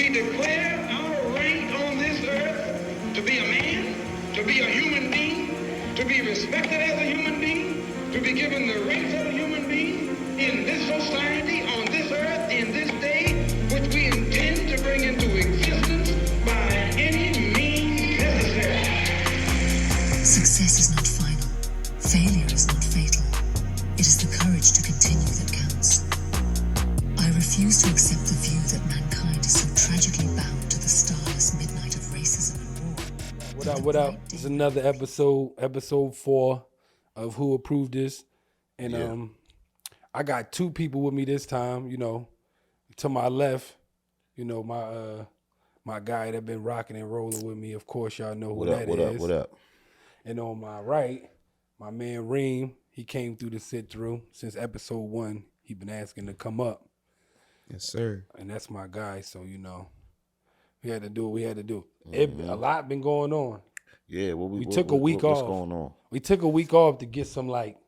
we declare our right on this earth to be a man, to be a human being, to be respected as a human being, to be given the rights of a human being in this society, on this earth, in this day, which we intend to bring into existence by any means necessary. Success is not final. Failure is not fatal. It is the courage to continue that counts. I refuse to accept the view that mankind is so tragically bound to the starless midnight of racism and war. What up, what up? It's another episode 4 of Who Approved This. And I got two people with me this time, you know. To my left, you know, my guy that been rocking and rolling with me. Of course, y'all know who that is. What up? And on my right, my man Reem, he came through the sit-through. Since episode 1, he been asking to come up. Yes, sir. And that's my guy, so, you know, we had to do what we had to do. A lot been going on. Yeah, we took a week off. What's going on? We took a week off to get some, like,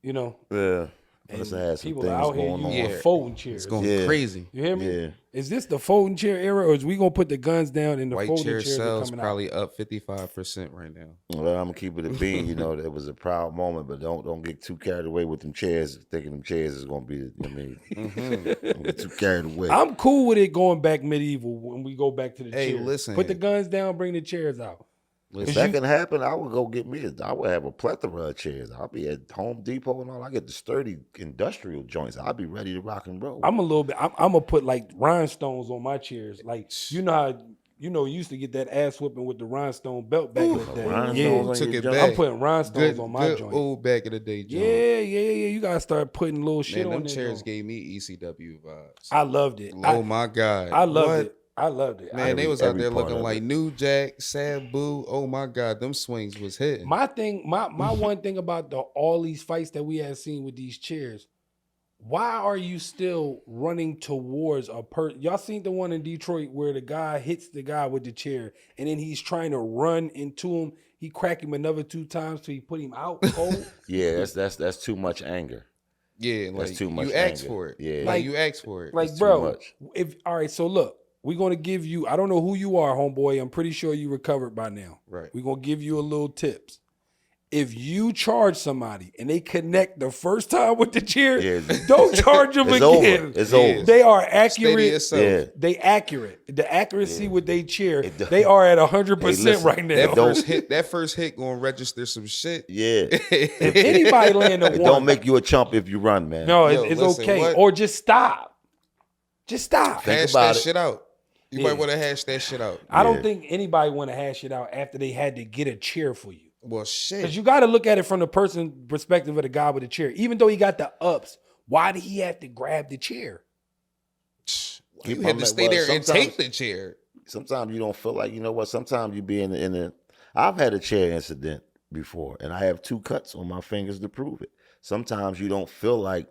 you know. Yeah. And some people things out here going on. using folding chairs. It's going crazy. You hear me? Yeah. Is this the folding chair era, or is we gonna put the guns down and the White folding chair chairs are sales coming probably up 55% right now. Well, I'm gonna keep it a bean. You know, it was a proud moment, but don't get too carried away with them chairs. Thinking them chairs is gonna be. I mean, don't get too carried away. I'm cool with it going back medieval when we go back to the Hey, chairs. listen. Put the guns down, bring the chairs out. If that can happen, I would go get me. I would have a plethora of chairs. I'll be at Home Depot and all. I get the sturdy industrial joints. I'll be ready to rock and roll. I'm gonna put like rhinestones on my chairs. Like you know how you used to get that ass whipping with the rhinestone belt back in the day. Rhinestones on Took your it joint. back. I'm putting rhinestones on my joint. Old back in the day joint. Yeah. You gotta start putting little shit Man, on them there. chairs gave me ECW vibes. I loved it. Oh my God. I loved What? it. I loved it. Man, they was out every there part looking of like it. New Jack, Sabu. Oh my God, them swings was hitting. My one thing about all these fights that we had seen with these chairs, why are you still running towards a person? Y'all seen the one in Detroit where the guy hits the guy with the chair and then he's trying to run into him. He cracked him another 2 times till he put him out cold. Yeah, that's too much anger. Yeah, That's like too much you asked anger. for it. Yeah. Like you asked for it. Like, It's too bro, much. all right, so look, we're gonna give you, I don't know who you are, homeboy. I'm pretty sure you recovered by now. Right. We're gonna give you a little tips. If you charge somebody and they connect the first time with the chair, don't charge them It's again. over. It's over. They are Stay to accurate. yourself. Yeah. They accurate. The accuracy with they chair, they are at 100% listen, right now. That first hit gonna register some shit. Yeah. If anybody land a It one, don't make you a chump if you run, man. no, Yo, it's listen, okay. what? Or just stop. Just stop. Think Hash about that it. shit out. You Yeah. might want to hash that shit out. I don't Yeah. think anybody want to hash it out after they had to get a chair for you. Well, shit. Because you got to look at it from the person perspective of the guy with the chair. Even though he got the ups, why did he have to grab the chair? You had to stay there and take the chair. Sometimes you don't feel like, you know what, sometimes you be in the I've had a chair incident before, and I have 2 cuts on my fingers to prove it. Sometimes you don't feel like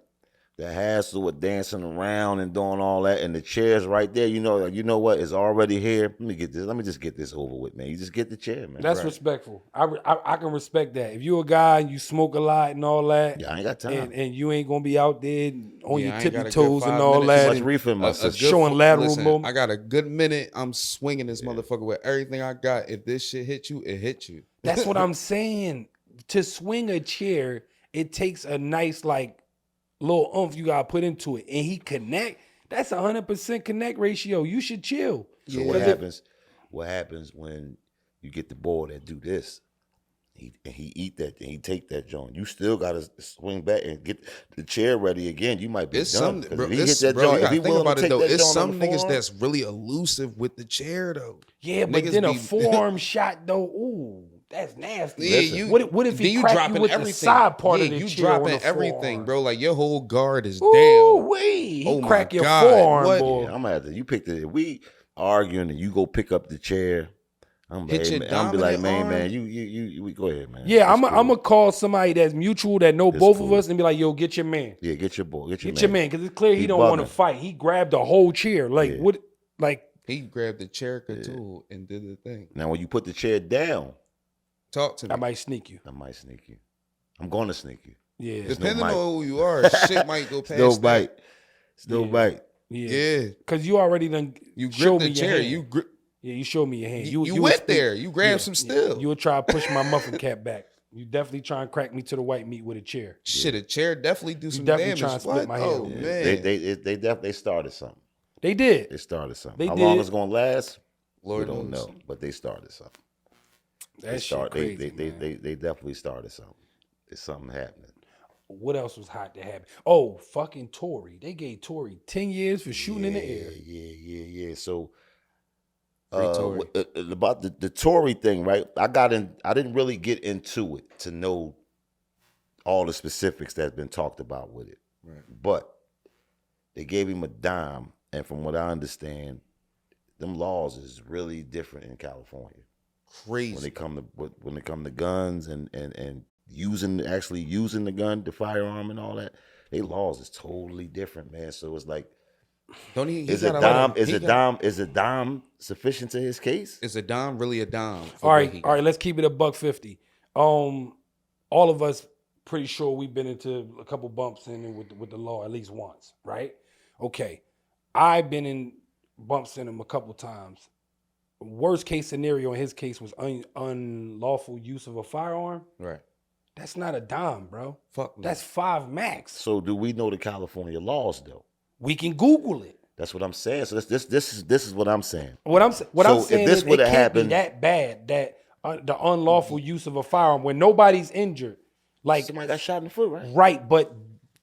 the hassle with dancing around and doing all that, and the chair's right there. You know what, it's already here. Let me just get this over with, man. You just get the chair, man. That's respectful. I can respect that. If you're a guy and you smoke a lot and all that, Yeah, I ain't got time. and you ain't gonna be out there on Yeah, your I ain't tippy got a good toes 5 and all minutes. that, Too much and reefer in my system. showing lateral Listen, movement. I got a good minute. I'm swinging this motherfucker with everything I got. If this shit hit you, it hit you. That's what I'm saying. To swing a chair, it takes a nice little oomph you gotta put into it, and he connect. That's 100% connect ratio. You should chill. So what happens? What happens when you get the boy that do this? He eat that and he take that joint. You still gotta swing back and get the chair ready again. You might be It's done. some, 'Cause bro. if he hit It's, that bro, joint, you if gotta he think willing about to it take though. that It's joint on some the niggas forearm, that's really elusive with the chair though. Yeah, but Niggas then a be- forearm shot though, ooh, that's nasty. Yeah, Listen. What if then he you crack dropping you with everything. the side part yeah, of the you chair on dropping the everything, forearm? bro. Like your whole guard is Ooh, down. wee. He Oh my crack your God, forearm, what? boy. yeah, I'm gonna have to. You pick the. If we arguing and you go pick up the chair, I'm like, Hit hey, your man, I'm be like, dominant man, arm. you go ahead, man. Yeah, It's I'm cool. gonna call somebody that's mutual that know It's both cool. of us and be like, yo, get your man. Yeah, get your boy, get your Get your man, because it's clear he don't want to bugging. fight. He grabbed the whole chair. Like, Yeah. what? Like, He grabbed the chair tool and did the thing. Now, when you put the chair down, Talk to me. I might sneak you. I might sneak you. I'm gonna sneak you. Yeah. It's Depending no on bite. who you are, shit might go past Still that. bite. Still Yeah. bite. Yeah. Because you already done You showed grip me the your chair. hand. You grip. Yeah, you showed me your hand. You was went speak- there. You grabbed some steel. You would try to push my muffin cap back. You definitely try and crack me to the white meat with a chair. Shit, a chair definitely do some definitely damage. trying to split What? my head Oh open. man, They definitely started something. They did. They started something. They How did. long it's gonna last? Lord we don't knows. know, but they started something. That shit crazy, They definitely started something. There's something happening. What else was hot to happen? Oh, fucking Tory. They gave Tory 10 years for shooting in the air. Yeah. So Tory. about the Tory thing, right? I didn't really get into it to know all the specifics that's been talked about with it. Right. But they gave him a dime, and from what I understand, them laws is really different in California crazy. when it come to guns and actually using the gun, the firearm, and all that. They laws is totally different, man. So it's like, Don't he? is a dime sufficient to his case? Is a dime really a dime? All right. Let's keep it $150. All of us pretty sure we've been into a couple bumps in it with the law at least once, right? Okay. I've been in bumps in him a couple times. Worst case scenario in his case was unlawful use of a firearm. Right. That's not a dime, bro. Fuck no. That's 5 max. So do we know the California laws though? We can Google it. That's what I'm saying. So this is what I'm saying. What I'm saying if this is it would have can't be happened, that bad that the unlawful use of a firearm when nobody's injured, like somebody got shot in the foot, right? right, but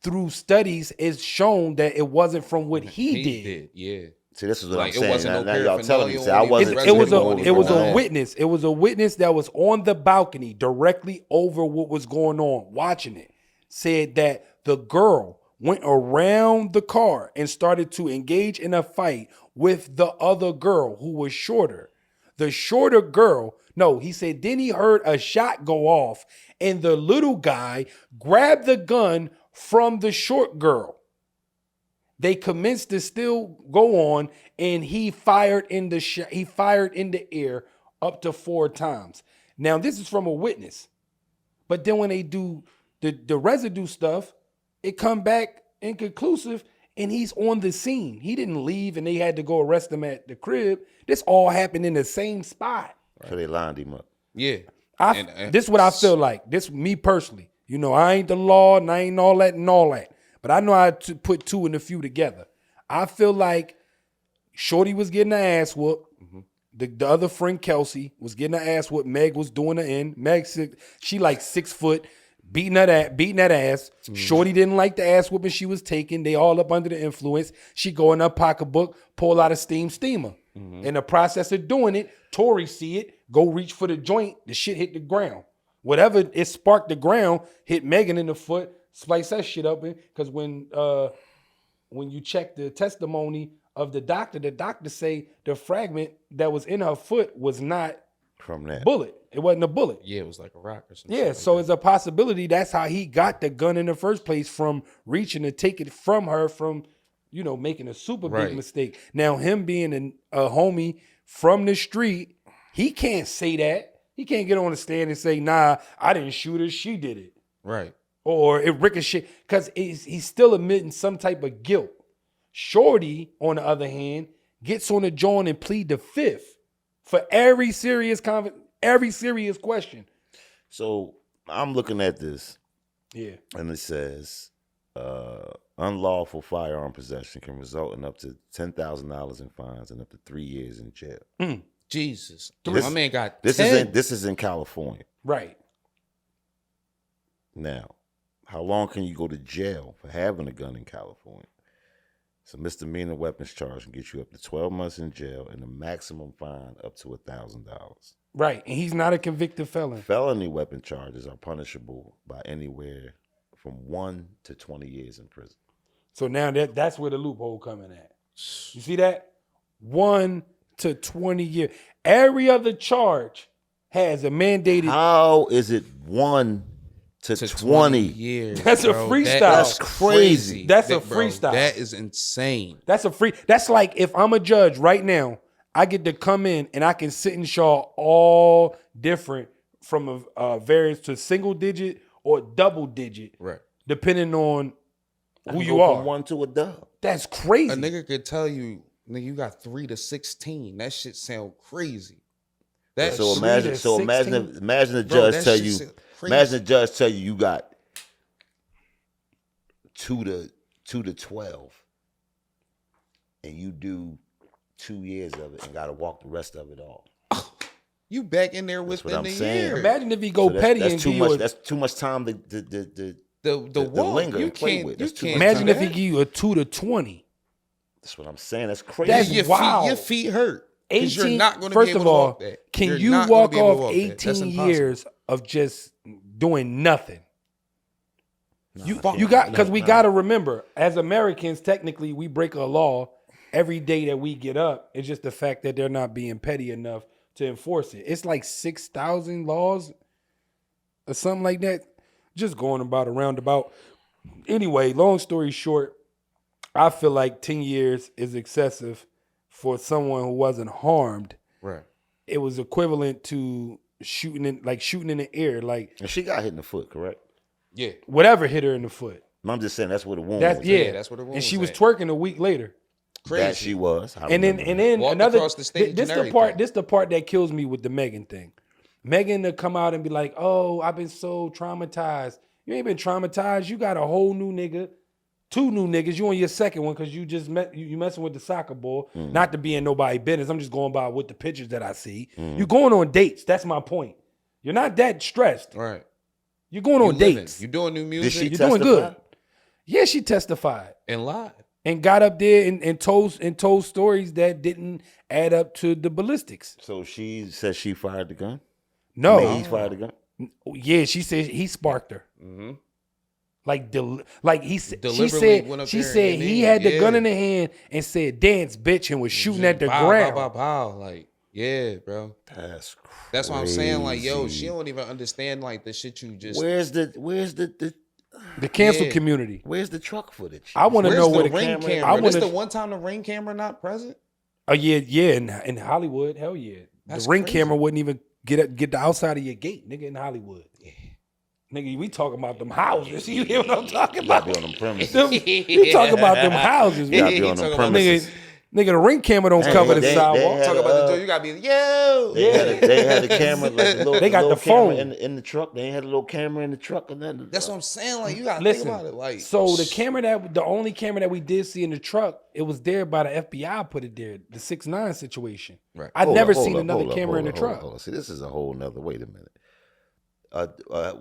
through studies, it's shown that it wasn't from what he did. Yeah. See, this is what Like, I'm it saying. wasn't no Now y'all telling me. paraphernalia See, I on wasn't. his It was resident a it was going a on. witness. It was a witness that was on the balcony directly over what was going on, watching it. Said that the girl went around the car and started to engage in a fight with the other girl who was shorter. The shorter girl, no, he said, then he heard a shot go off and the little guy grabbed the gun from the short girl. They commenced to still go on, and he fired in the air up to 4 times. Now, this is from a witness. But then when they do the residue stuff, it come back inconclusive, and he's on the scene. He didn't leave, and they had to go arrest him at the crib. This all happened in the same spot. So they lined him up. Yeah. This is what I feel like. This me personally. You know, I ain't the law, and I ain't all that and all that. But I know how to put two and a few together. I feel like Shorty was getting her ass whooped. The other friend, Kelsey, was getting her ass whooped. Meg was doing the end. Meg, she like 6 foot, beating that ass. Shorty didn't like the ass whooping she was taking. They all up under the influence. She go in her pocketbook, pull out a steamer. In the process of doing it, Tory see it, go reach for the joint. The shit hit the ground. Whatever it sparked the ground, hit Megan in the foot, slice that shit up. Because when you check the testimony of the doctor say the fragment that was in her foot was not From that. bullet. It wasn't a bullet. Yeah, it was like a rock or something. Yeah, so it's a possibility that's how he got the gun in the first place, from reaching to take it from her, from, you know, making a super big Right. mistake. Now, him being a homie from the street, he can't say that. He can't get on the stand and say, nah, I didn't shoot her, she did it. Right. Or it ricocheted, because he's still admitting some type of guilt. Shorty, on the other hand, gets on the joint and plead the fifth for every serious question. So I'm looking at this, Yeah. and it says unlawful firearm possession can result in up to $10,000 in fines and up to 3 years in jail. Jesus. This- My man got This 10. is in California. Right. Now, how long can you go to jail for having a gun in California? It's a misdemeanor weapons charge can get you up to 12 months in jail and a maximum fine up to $1,000. Right. And he's not a convicted felon. Felony weapon charges are punishable by anywhere from 1 to 20 years in prison. So now that's where the loophole coming at. You see that? 1 to 20 years. Every other charge has a mandated. How is it 1 to 20 years? That's a bro. freestyle. That's crazy. That's a Bro, freestyle. That is insane. That's like if I'm a judge right now, I get to come in and I can sentence y'all all different from a variance to single digit or double digit, Right. depending on I who can you go are. from 1 to a dub. That's crazy. A nigga could tell you, nigga, you got 3 to 16. That shit sound crazy. So shit- imagine, 3 to so imagine, 16? imagine the Bro, judge that tell shit you, sound crazy. imagine the judge tell you you got 2 to 12, and you do 2 years of it and got to walk the rest of it off. You back in there That's what within I'm the saying. year. Imagine if he go So petty that's and too give much. you a, That's too much time to the walk walk. and play You with. can't. That's You too can't. much imagine do if he that. give you a 2 to 20. That's what I'm saying. That's crazy. That's your wild. Feet, your feet hurt. 18. You're not going to First be able of to all, walk that. can You're you not gonna walk be able to off walk that. That's 18 impossible. years of just doing nothing? You I can't. got because No, we no. got to remember, as Americans, technically we break a law every day that we get up. It's just the fact that they're not being petty enough to enforce it. It's like 6,000 laws or something like that, just going about a roundabout. Anyway, long story short, I feel like 10 years is excessive for someone who wasn't harmed. Right. It was equivalent to shooting in the air, like And she got hit in the foot, correct? Yeah. whatever hit her in the foot. I'm just saying that's what the wound That's was. yeah. that's what it was And she was at. twerking a week later. Crazy. That she was. I And then remember and that. then Walked another across the stage this and the part everything. this the part that kills me with the Megan thing. Megan to come out and be like, "Oh, I've been so traumatized." You ain't been traumatized. You got a whole new nigga, 2 new niggas. You on your second one because you just met you messing with the soccer ball. Not to be in nobody business. I'm just going by with the pictures that I see. You going on dates. That's my point. You're not that stressed. Right. You're going You on living. dates. You doing new Did music. she You're doing testify? good. Yeah, she testified and lied. and got up there and told stories that didn't add up to the ballistics. So she said she fired the gun? No. I mean, he fired the gun? Yeah, she said he sparked her. Mm-hmm. Like he said, she Deliberately said went up she there said and he then- had the gun yeah. in the hand and said dance bitch and was shooting at the Bow, ground. bow, bow, bow. Like, yeah, bro. That's crazy. That's what I'm saying. Like, yo, she don't even understand like the shit you just. Where's the The cancel Yeah. community. where's the truck footage? I want to Where's know the where the ring camera. camera? I This want the to. one time the ring camera not present. Oh yeah, in Hollywood, hell yeah. That's the ring crazy. camera wouldn't even get the outside of your gate, nigga, in Hollywood. Nigga, we talking about them houses. You hear what I'm talking You gotta about? be on them premises. We talking about them houses. You gotta man. be on them talking about premises. Nigga, the ring camera don't Hey, cover the they sidewalk. had Talk a, about the door. You gotta be yo. They had a camera, like a little, They got little the camera phone. in the truck. They had a little camera in the truck, and then That's what I'm saying. Like, you gotta Listen, think about it. Like, so the only camera that we did see in the truck, it was there by the FBI put it there, the 6ix9ine situation. Right. I've Hold never up, hold seen up, another hold up, camera in the hold up, truck. hold up. See, this is a whole nother. Wait a minute.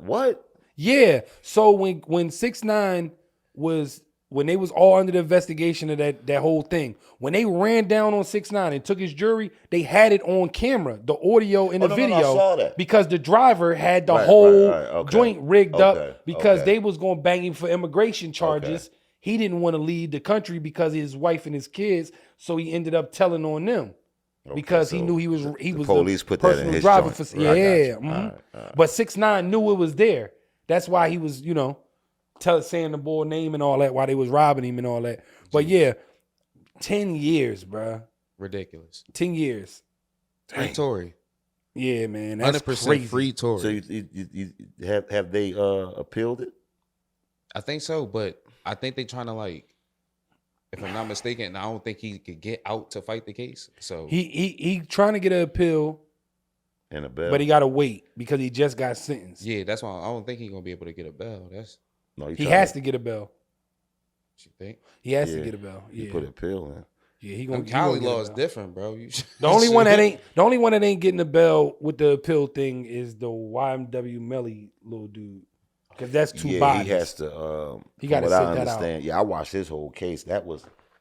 What? Yeah. So when 6ix9ine was when they was all under the investigation of that whole thing, when they ran down on 6ix9ine and took his jewelry, they had it on camera, the audio and the no, no, video, I saw that. because the driver had the Right, whole right, okay. joint rigged Okay, up because okay. they was going to bang him for immigration charges. He didn't want to leave the country because of his wife and his kids, so he ended up telling on them. Because he so knew he was the the police put that in personal his driver joint. for Right, I got you. yeah. All mhm. right, all right. But 6ix9ine knew it was there. That's why he was, saying the boy name and all that while they was robbing him and all that. But yeah, 10 years, bruh. ridiculous. 10 years. Free Tory. Yeah, man. That's 100% crazy. free Tory. So you have they appealed it? I think so, but I think they trying to like, if I'm not mistaken, I don't think he could get out to fight the case. So He trying to get an appeal, And a bell? but he got to wait because he just got sentenced. yeah, that's why I don't think he's gonna be able to get a bail. That's no, He has to get a bail. what you think. He has to Yeah. get a bail. You Yeah. put a pill in. Yeah, he Them gonna Cali get a law is bail. different, bro. The only one that ain't getting the bell with the appeal thing is the YMW Melly little dude, because that's two Yeah, bodies. he has to. He From gotta what sit I that out. understand, yeah, I watched his whole case.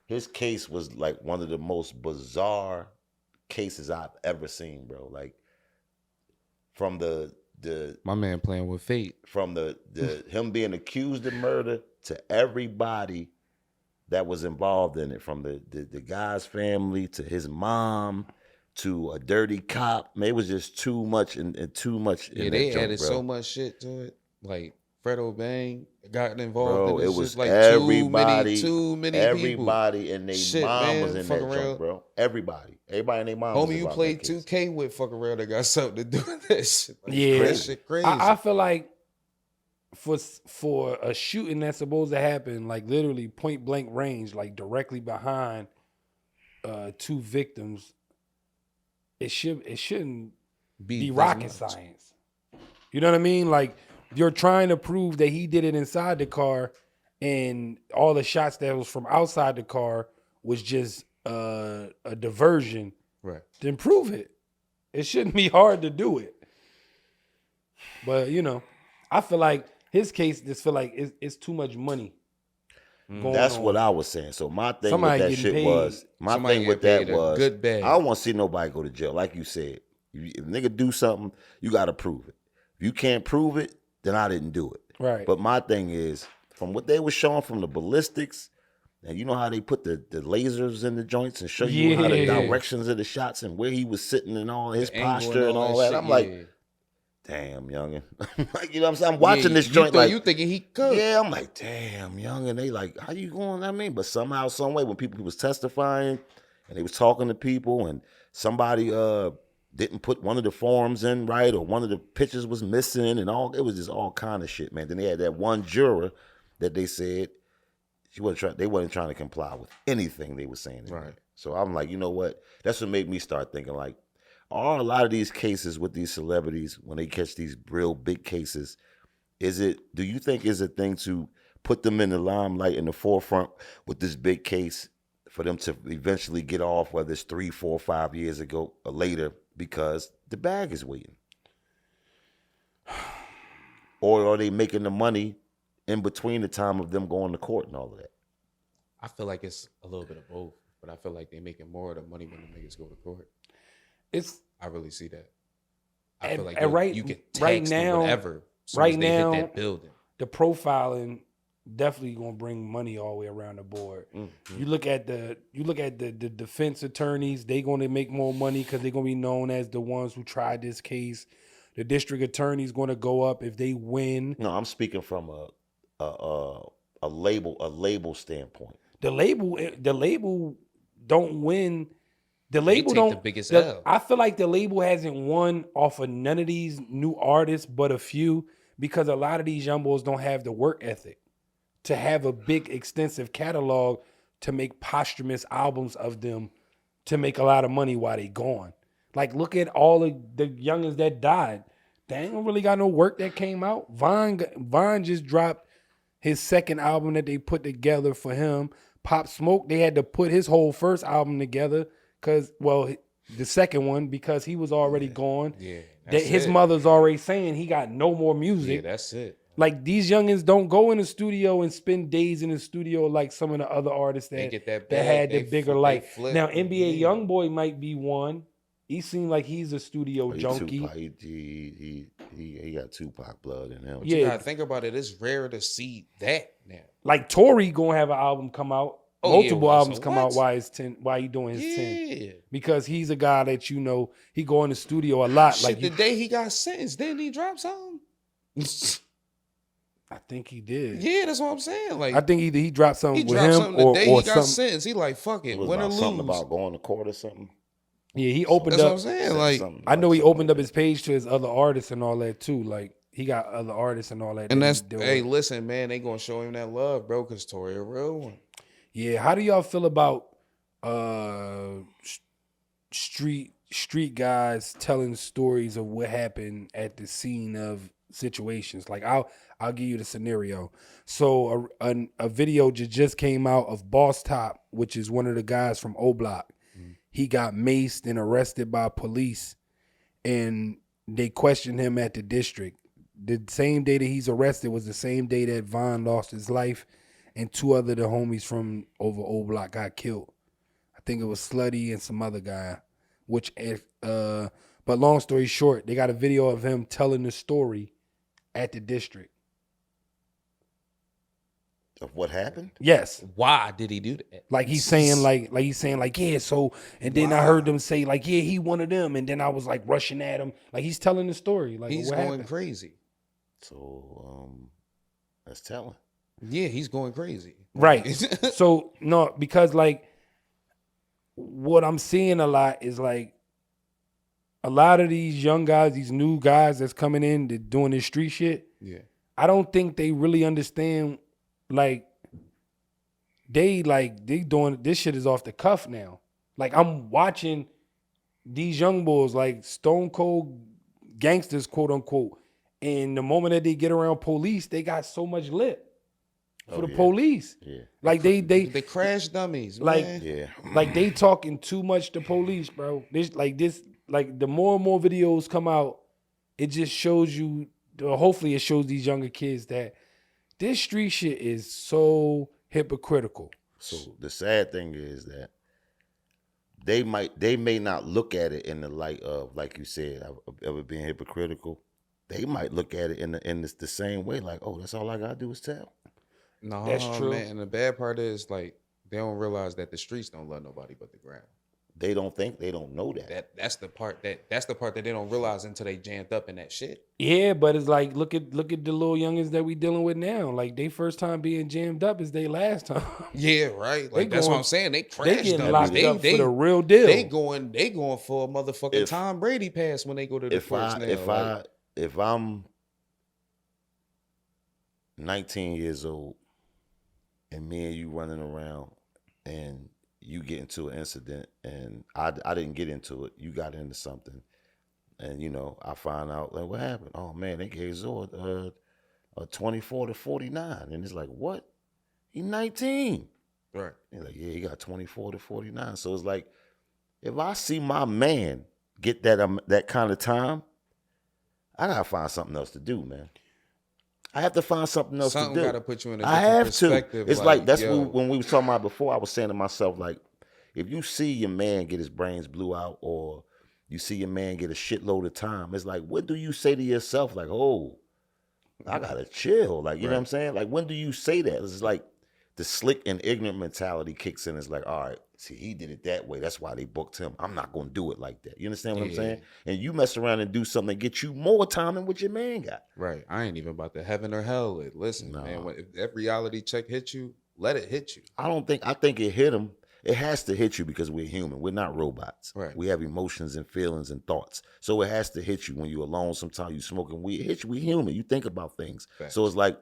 His case was like one of the most bizarre cases I've ever seen, bro. Like from the My man playing with fate. from the him being accused of murder to everybody that was involved in it, from the guy's family to his mom to a dirty cop. Man, it was just too much and too much. Yeah, in they that joint, added bro. so much shit to it. Like Fredo Bang got involved Bro, in this. it Shit. was Like everybody, too many everybody and their Shit, mom man, was in that fucking joint, real. bro. Everybody and their mom. people. was Homie, you involved in played that case. 2K with fucking real that got something to do with that shit. Like, Yeah. that shit crazy. I feel like for a shooting that's supposed to happen like literally point blank range, like directly behind two victims, it shouldn't be rocket science. You know what I mean? Like you're trying to prove that he did it inside the car, and all the shots that was from outside the car was just a diversion. Right. Then prove it. It shouldn't be hard to do it. But you know, I feel like his case just feel like it's too much money. That's what I was saying. So my thing with that shit was, good bag. I don't want to see nobody go to jail. Like you said, if a nigga do something, you got to prove it. If you can't prove it, then I didn't do it. Right. But my thing is, from what they were showing from the ballistics, and you know how they put the lasers in the joints and show you how the directions of the shots and where he was sitting and all his posture and all that. Shit, I'm like, damn, youngin. Like, you know what I'm saying? I'm watching this joint like, you thinking he could? Yeah, I'm like, damn, youngin. They like, how you going? I mean, but somehow, some way, when people was testifying and they was talking to people, and somebody didn't put one of the forms in right, or one of the pictures was missing, and all, it was just all kind of shit, man. Then they had that one juror that they said they wasn't trying to comply with anything they were saying. Right. So I'm like, you know what? That's what made me start thinking like, are a lot of these cases with these celebrities, when they catch these real big cases, do you think is a thing to put them in the limelight, in the forefront with this big case for them to eventually get off, whether it's 3, 4, 5 years ago or later, because the bag is waiting? Or are they making the money in between the time of them going to court and all of that? I feel like it's a little bit of both, but I feel like they're making more of the money when the niggas go to court. I really see that. I feel like you can tax them whatever. Right now, hit that building. The profiling definitely gonna bring money all the way around the board. Mm-hmm. You look at the defense attorneys; they gonna make more money because they're gonna be known as the ones who tried this case. The district attorney's gonna go up if they win. No, I'm speaking from a label standpoint. The label don't win. The label don't. The biggest L. I feel like the label hasn't won off of none of these new artists, but a few, because a lot of these young boys don't have the work ethic to have a big, extensive catalog to make posthumous albums of them to make a lot of money while they gone. Like, look at all of the youngins that died. They ain't really got no work that came out. Vaughn just dropped his second album that they put together for him. Pop Smoke, they had to put his whole first album together the second one, because he was already gone. Yeah, his mother's already saying he got no more music. Yeah, that's it. Like, these youngins don't go in the studio and spend days in the studio like some of the other artists that had the bigger life. Now, NBA Youngboy might be one. He seemed like he's a studio junkie. He got Tupac blood in him. You gotta think about it. It's rare to see that now. Like, Tory gonna have an album come out. Multiple albums come out while he doing his 10. Because he's a guy that, you know, he go in the studio a lot. Shit, the day he got sentenced, didn't he drop something? I think he did. Yeah, that's what I'm saying. Like, I think either he dropped something with him or he got something. sentenced. He like, fuck it, win or lose. Something about going to court or something. Yeah, he opened that's up. What I'm saying. Like, I know he opened up his page to his other artists and all that too. Like, he got other artists and all that. And that's, hey, listen, man, they gonna show him that love, bro, because Tory a real one. Yeah, how do y'all feel about street guys telling stories of what happened at the scene of situations? Like, I'll give you the scenario. So a video just came out of Boss Top, which is one of the guys from O Block. He got maced and arrested by police, and they questioned him at the district. The same day that he's arrested was the same day that Vaughn lost his life, and two other the homies from over O Block got killed. I think it was Slutty and some other guy. But long story short, they got a video of him telling the story at the district. Of what happened? Yes. Why did he do that? Like he's saying, yeah. So, and then I heard them say, like, yeah, he one of them, and then I was like rushing at him, like he's telling the story, like he's what going happened? crazy. So, that's telling. Yeah, he's going crazy. Right. So no, because like what I'm seeing a lot is like a lot of these young guys, these new guys that's coming in, that doing this street shit. Yeah. I don't think they really understand. Like they doing this shit is off the cuff now. Like I'm watching these young boys like stone cold gangsters, quote unquote. And the moment that they get around police, they got so much lip for the police. Yeah. Like they crash dummies, like, man. Yeah. Like they talking too much to police, bro. Like the more and more videos come out, it just shows you, hopefully it shows these younger kids that this street shit is so hypocritical. So the sad thing is that they may not look at it in the light of, like you said, of it being hypocritical. They might look at it in the same way, like, oh, that's all I gotta do is tell. No, that's true. Man. And the bad part is, like, they don't realize that the streets don't love nobody but the ground. They don't know that. That's the part that they don't realize until they jammed up in that shit. Yeah, but it's like look at the little youngins that we dealing with now. Like they first time being jammed up is they last time. Yeah, right. Like that's what I'm saying. They crashed. They getting locked up for the real deal. They going for a motherfucking Tom Brady pass when they go to the courts now. If I'm 19 years old and me and you running around and you get into an incident and I didn't get into it, you got into something, and you know I find out like what happened. Oh man, they gave Zord a 24 to 49, and it's like what? He's 19, right? And like he got 24 to 49. So it's like if I see my man get that kind of time, I gotta find something else to do, man. I have to find something else to do. Something gotta put you in a different perspective. It's like that's when we were talking about before. I was saying to myself, like, if you see your man get his brains blew out, or you see your man get a shitload of time, it's like, what do you say to yourself? Like, oh, I gotta chill. Like, you know what I'm saying? Like, when do you say that? It's like the slick and ignorant mentality kicks in. It's like, all right, see, he did it that way. That's why they booked him. I'm not gonna do it like that. You understand what I'm saying? And you mess around and do something that gets you more time than what your man got. Right. I ain't even about to heaven or hell. Listen, man, if that reality check hits you, let it hit you. I think it hit him. It has to hit you because we're human. We're not robots. Right. We have emotions and feelings and thoughts. So it has to hit you when you're alone. Sometimes you smoking weed. It hits you. We're human. You think about things. Facts. So it's like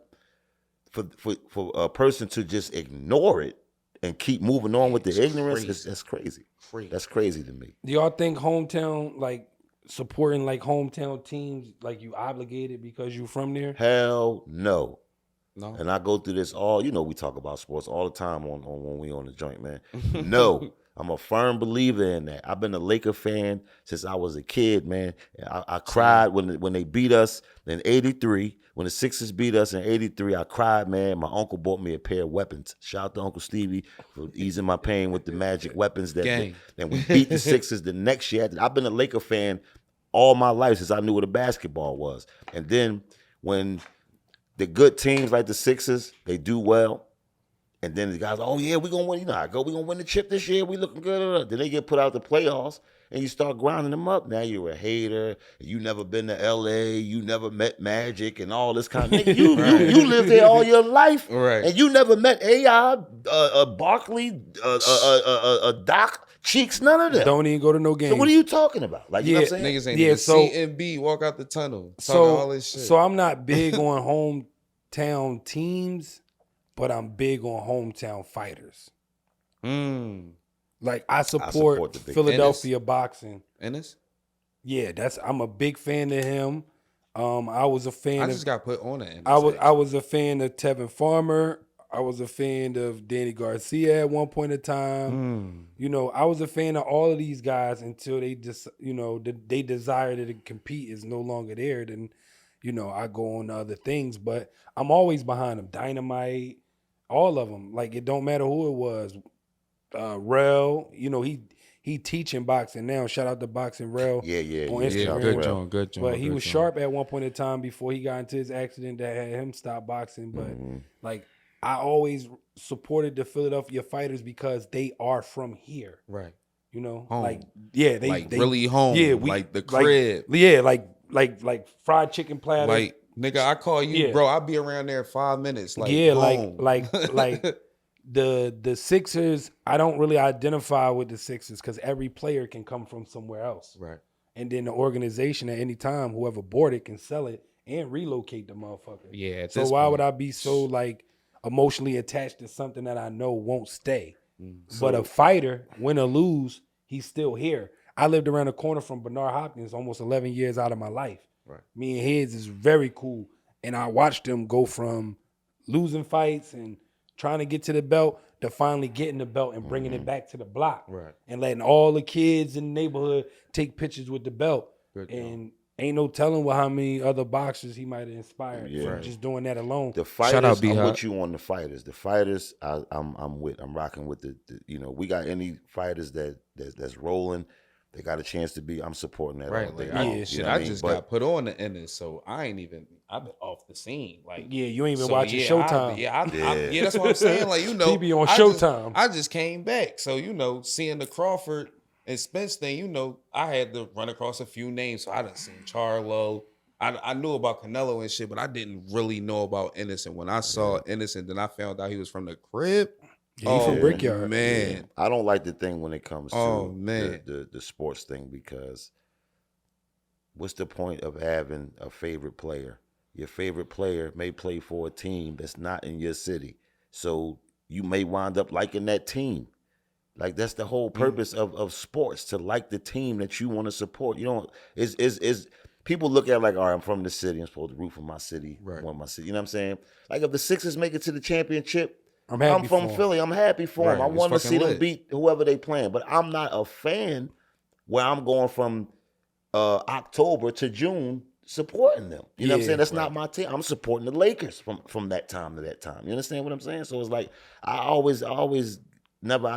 for a person to just ignore it and keep moving on with the ignorance, that's crazy. That's crazy to me. Do y'all think hometown, like supporting like hometown teams, like you obligated because you from there? Hell no. No. And I go through this we talk about sports all the time on when we on the joint, man. No. I'm a firm believer in that. I've been a Laker fan since I was a kid, man. I cried when they beat us in 83. When the Sixers beat us in 83, I cried, man. My uncle bought me a pair of weapons. Shout out to Uncle Stevie for easing my pain with the magic weapons that we beat the Sixers the next year. I've been a Laker fan all my life since I knew what a basketball was. And then when the good teams like the Sixers, they do well. And then the guys, oh yeah, we're gonna win. We're gonna win the chip this year. We looking good. Then they get put out the playoffs, and you start grinding them up. Now you're a hater. You never been to LA. You never met Magic and all this kind of thing. You lived there all your life, right? And you never met AI, Barkley, Doc, Cheeks, none of them. Don't even go to no games. So what are you talking about? Like, you know what I'm saying? Niggas ain't even C and B, walk out the tunnel. All this shit. So I'm not big on hometown teams, but I'm big on hometown fighters. Like I support Philadelphia boxing. Ennis? Yeah, I'm a big fan of him. I was a fan. I just got put on it. I was a fan of Tevin Farmer. I was a fan of Danny Garcia at one point in time. You know, I was a fan of all of these guys until they just, they desire to compete is no longer there. Then, I go on to other things, but I'm always behind them. Dynamite, all of them. Like, it don't matter who it was. Rel, he teaching boxing now. Shout out to Boxing Rel. Yeah. On Instagram. Good job. But he was sharp at one point in time before he got into his accident that had him stop boxing. But like, I always supported the Philadelphia fighters because they are from here. Right. Home. Like, they really home. Yeah, like the crib. Like fried chicken platter. Like, nigga, I call you, bro. I'll be around there in 5 minutes. Like, boom. like the Sixers, I don't really identify with the Sixers because every player can come from somewhere else. Right. And then the organization at any time, whoever bought it can sell it and relocate the motherfucker. Yeah. So why would I be so like emotionally attached to something that I know won't stay? But a fighter, win or lose, he's still here. I lived around the corner from Bernard Hopkins almost 11 years out of my life. Right. Me and his is very cool. And I watched him go from losing fights and trying to get to the belt to finally getting the belt and bringing it back to the block. Right. And letting all the kids in the neighborhood take pictures with the belt. Good and ain't no telling how many other boxers he might have inspired from just doing that alone. The fighters, Shout out I'm B-Hop. with you on the fighters. The fighters, I'm rocking with the we got any fighters that's rolling. They got a chance to be. I'm supporting that. Right, all day like long, I just got put on the end, so I ain't even. I've been off the scene. Like you ain't even watching Showtime. Yeah, that's what I'm saying. Like he be on Showtime. I just came back, so seeing the Crawford and Spence thing, I had to run across a few names. So I done seen Charlo. I knew about Canelo and shit, but I didn't really know about Innocent. When I saw Innocent, then I found out he was from the crib. Yeah, he from Brickyard. Man. Yeah. I don't like the thing when it comes to man. The sports thing, because what's the point of having a favorite player? Your favorite player may play for a team that's not in your city. So you may wind up liking that team. Like, that's the whole purpose of sports, to like the team that you want to support. Is people look at it like, all right, I'm from the city, I'm supposed to root for my city, want my city. You know what I'm saying? Like, if the Sixers make it to the championship, I'm from Philly. I'm happy for them. I want to see them beat whoever they playing. But I'm not a fan where I'm going from October to June supporting them. You know what I'm saying? That's not my team. I'm supporting the Lakers from that time to that time. You understand what I'm saying? So it's like I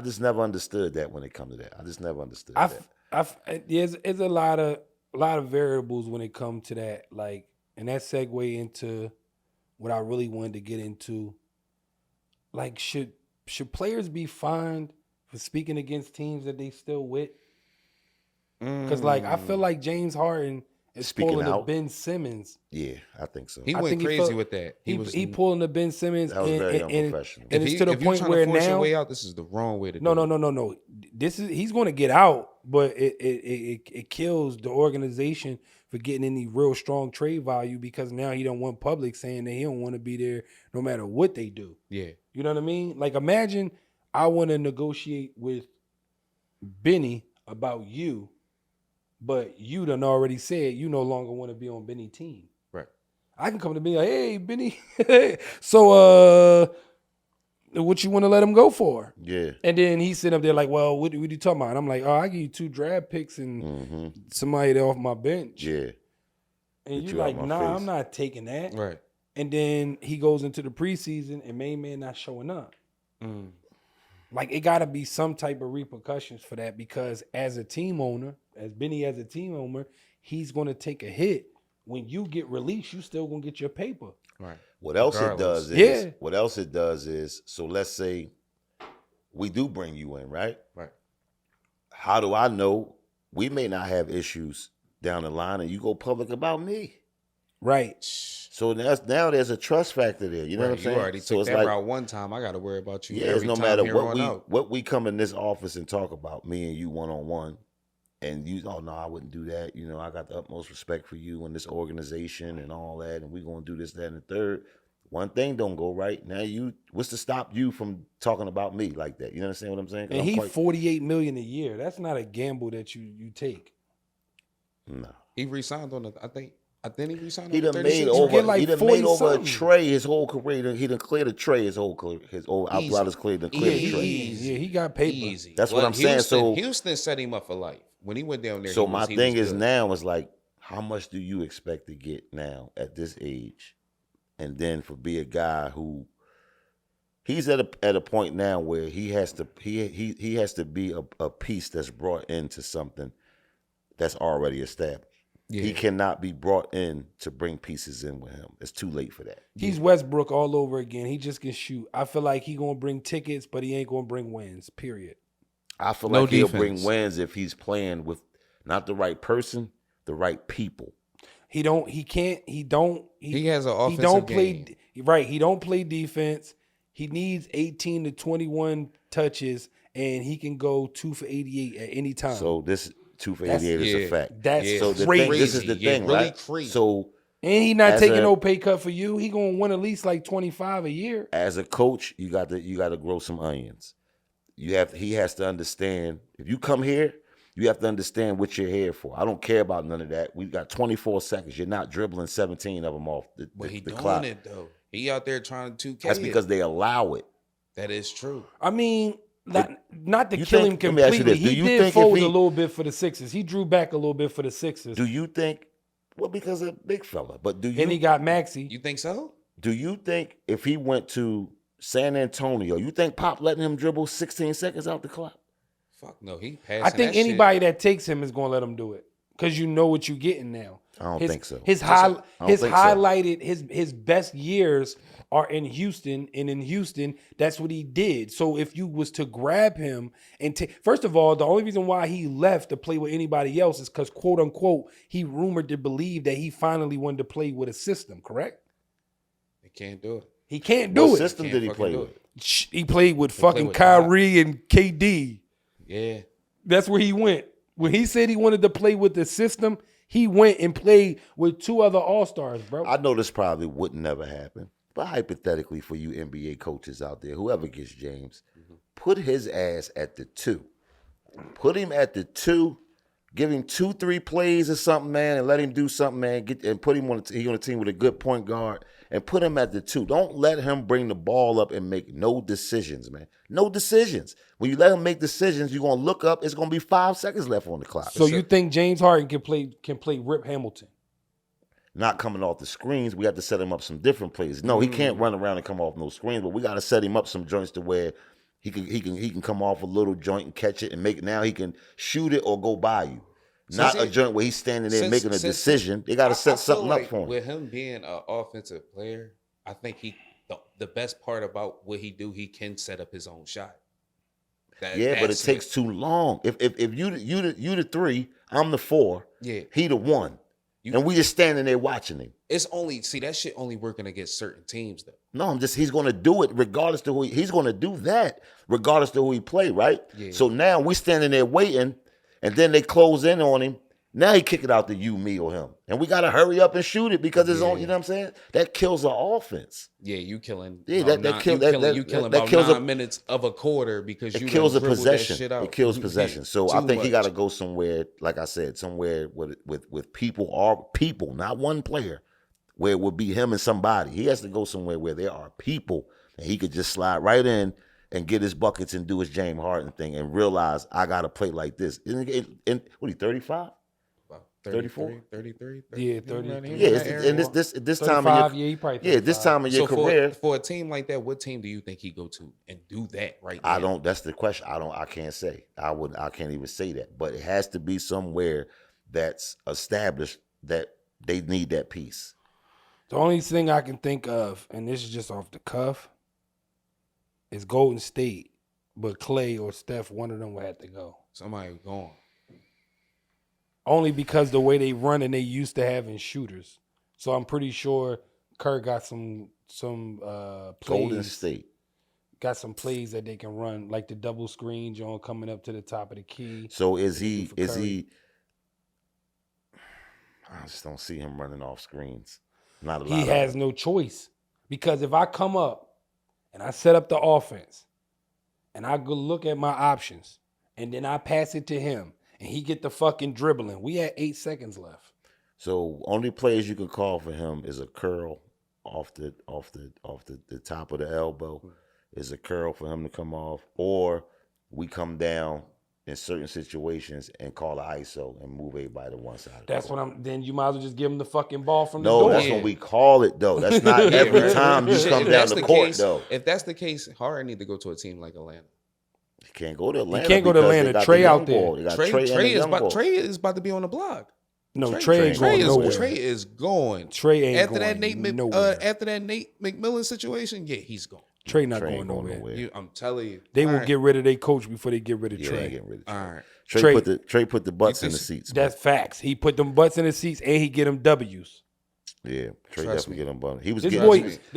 just never understood that when it comes to that. I just never understood that. There's a lot of variables when it comes to that. Like, and that segue into what I really wanted to get into. Like, should players be fined for speaking against teams that they still with? Because, like, I feel like James Harden is pulling a Ben Simmons. Yeah, I think so. He went crazy with that. He pulling the Ben Simmons. That was very unprofessional. And it's to the point where now, your way out, this is the wrong way to do it. No. He's going to get out, but it kills the organization for getting any real strong trade value, because now he don't want public saying that he don't want to be there no matter what they do. Yeah. You know what I mean? Like, imagine I want to negotiate with Benny about you, but you done already said you no longer want to be on Benny's team. Right. I can come to Benny like, hey, Benny, so what you want to let him go for? Yeah. And then he's sitting up there like, well, what are you talking about? And I'm like, oh, I give you 2 draft picks and somebody off my bench. Yeah. And you're like, nah, I'm not taking that. Right. And then he goes into the preseason and main man not showing up. Like, it got to be some type of repercussions for that, because as a team owner, as Benny as a team owner, he's going to take a hit. When you get released, you still going to get your paper. Right. What else it does is, so let's say we do bring you in, right? Right. How do I know we may not have issues down the line and you go public about me? Right. So now there's a trust factor there. You know what I'm saying? You already took that route one time. I got to worry about you every no time matter here on out. what we come in this office and talk about, me and you one-on-one, and you, oh, no, I wouldn't do that. I got the utmost respect for you and this organization and all that, and we're going to do this, that, and the third. One thing don't go right. Now what's to stop you from talking about me like that? You understand what I'm saying? And he $48 million a year. That's not a gamble that you take. No. He re-signed on I think he re-signed He on done 36. made over a tray his whole career. He done cleared a tray his whole outriders cleared the tray. Yeah, he got paper. Easy. That's what I'm saying. So Houston set him up for life. When he went down there, so my thing is now is like, how much do you expect to get now at this age? And then for be a guy who he's at a point now where he has to be a piece that's brought into something that's already established. Yeah. He cannot be brought in to bring pieces in with him. It's too late for that. He's Westbrook all over again. He just can shoot. I feel like he gonna bring tickets, but he ain't gonna bring wins. Period. I feel like he'll bring wins if he's playing with not the right person, the right people. He has an offensive game. Right. He don't play defense. He needs 18 to 21 touches, and he can go 2 for 88 at any time. So this 2 for 88 is a fact. That's so crazy. This is the thing, really right? Crazy. So And he not taking no pay cut for you. He gonna win at least like 25 a year. As a coach, you got to grow some onions. He has to understand, if you come here, you have to understand what you're here for. I don't care about none of that. We've got 24 seconds. You're not dribbling 17 of them off the But he doing clock. it though. He out there trying to 2K. That's because they allow it. That is true. I mean, not to kill him completely. He did fold a little bit for the Sixers. He drew back a little bit for the Sixers. Do you think? Well, because of a big fella. But do you? And he got Maxey. You think so? Do you think if he went to San Antonio, you think Pop letting him dribble 16 seconds out the clock? Fuck no, he passing. I think anybody that takes him is gonna let him do it because you know what you're getting now. I don't think so. His best years are in Houston, and in Houston, that's what he did. So if you was to grab him and take, first of all, the only reason why he left to play with anybody else is because, quote unquote, he rumored to believe that he finally wanted to play with a system. Correct? He can't do it. He can't do it. What system did he play with? He played with fucking Kyrie and KD. Yeah, that's where he went. When he said he wanted to play with the system, he went and played with 2 other All-Stars, bro. I know this probably would never happen, but hypothetically for you NBA coaches out there, whoever gets James, put his ass at the 2. Put him at the 2, give him 2-3 plays or something, man, and let him do something, man. And put him on a team with a good point guard and put him at the 2. Don't let him bring the ball up and make no decisions, man. No decisions. When you let him make decisions, you're gonna look up. It's gonna be 5 seconds left on the clock. So you think James Harden can play Rip Hamilton? Not coming off the screens. We have to set him up some different plays. No, he can't run around and come off no screens, but we got to set him up some joints to where he can come off a little joint and catch it and make it. Now he can shoot it or go by you. Not a joint where he's standing there making a decision. They got to set something up for him. With him being an offensive player, I think the best part about what he do, he can set up his own shot. But it takes too long. If you the 3, I'm the 4. Yeah, he the 1. And we just standing there watching him. It's only that shit only working against certain teams though. No, he's gonna do it regardless to who he's gonna do that regardless to who he play, right? Yeah. So now we standing there waiting, and then they close in on him. Now he kick it out to you, me, or him. And we gotta hurry up and shoot it because it's on, you know what I'm saying? That kills our offense. Yeah, you killing. Yeah, that killing about 9 minutes of a quarter because you kills a possession. Shit out. It kills possession. So I think he gotta go somewhere, like I said, somewhere with people, not one player, where it would be him and somebody. He has to go somewhere where there are people and he could just slide right in and get his buckets and do his James Harden thing and realize I gotta play like this. What are you, 35? 34? 33? Yeah, 33. Yeah, and this time of your, this time of your career. For a team like that, what team do you think he go to and do that right now? I don't. That's the question. I can't say. I can't even say that. But it has to be somewhere that's established that they need that piece. The only thing I can think of, and this is just off the cuff, is Golden State. But Clay or Steph, one of them will have to go. Somebody gone. Only because the way they run and they used to having shooters. So I'm pretty sure Kerr got some plays. Golden State got some plays that they can run, like the double screen, John, coming up to the top of the key. So is he I just don't see him running off screens. Not a lot. He has no choice. Because if I come up and I set up the offense and I go look at my options and then I pass it to him, and he get the fucking dribbling. We had 8 seconds left. So only plays you can call for him is a curl off the top of the elbow. Is a curl for him to come off, or we come down in certain situations and call an ISO and move everybody to one side. That's what I'm. Then you might as well just give him the fucking ball from the door. No, that's what we call it though. That's not every time you come down the court though. If that's the case, Harden need to go to a team like Atlanta. He can't go to Atlanta. He can't go to Atlanta. Trey out there. Trey is about to be on the block. No, Trey ain't going nowhere. Trey is going. Trey ain't after going nowhere. After that Nate McMillan situation, yeah, he's gone. Trey not going nowhere. I'm telling you, they will get rid of their coach before they get rid of Trey. Getting rid of Trey. All right, Trey put the butts in the seats. That's facts. He put them butts in the seats and he get them W's. Yeah, Trey definitely get them butts. He was this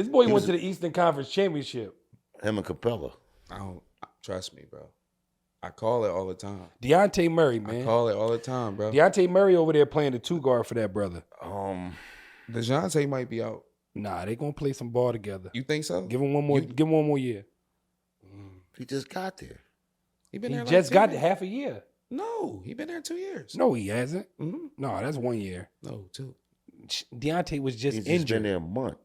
boy went to the Eastern Conference Championship. Him and Capella. Trust me, bro. I call it all the time. Deontay Murray, man. I call it all the time, bro. Deontay Murray over there playing the 2 guard for that brother. DeJounte might be out. Nah, they gonna play some ball together. You think so? Give him one more. Give him one more year. He just got there. He been He there just like got half a year. No, he been there 2 years. No, he hasn't. Mm-hmm. No, that's 1 year. No, 2. Deontay was just He's injured. just been there a month.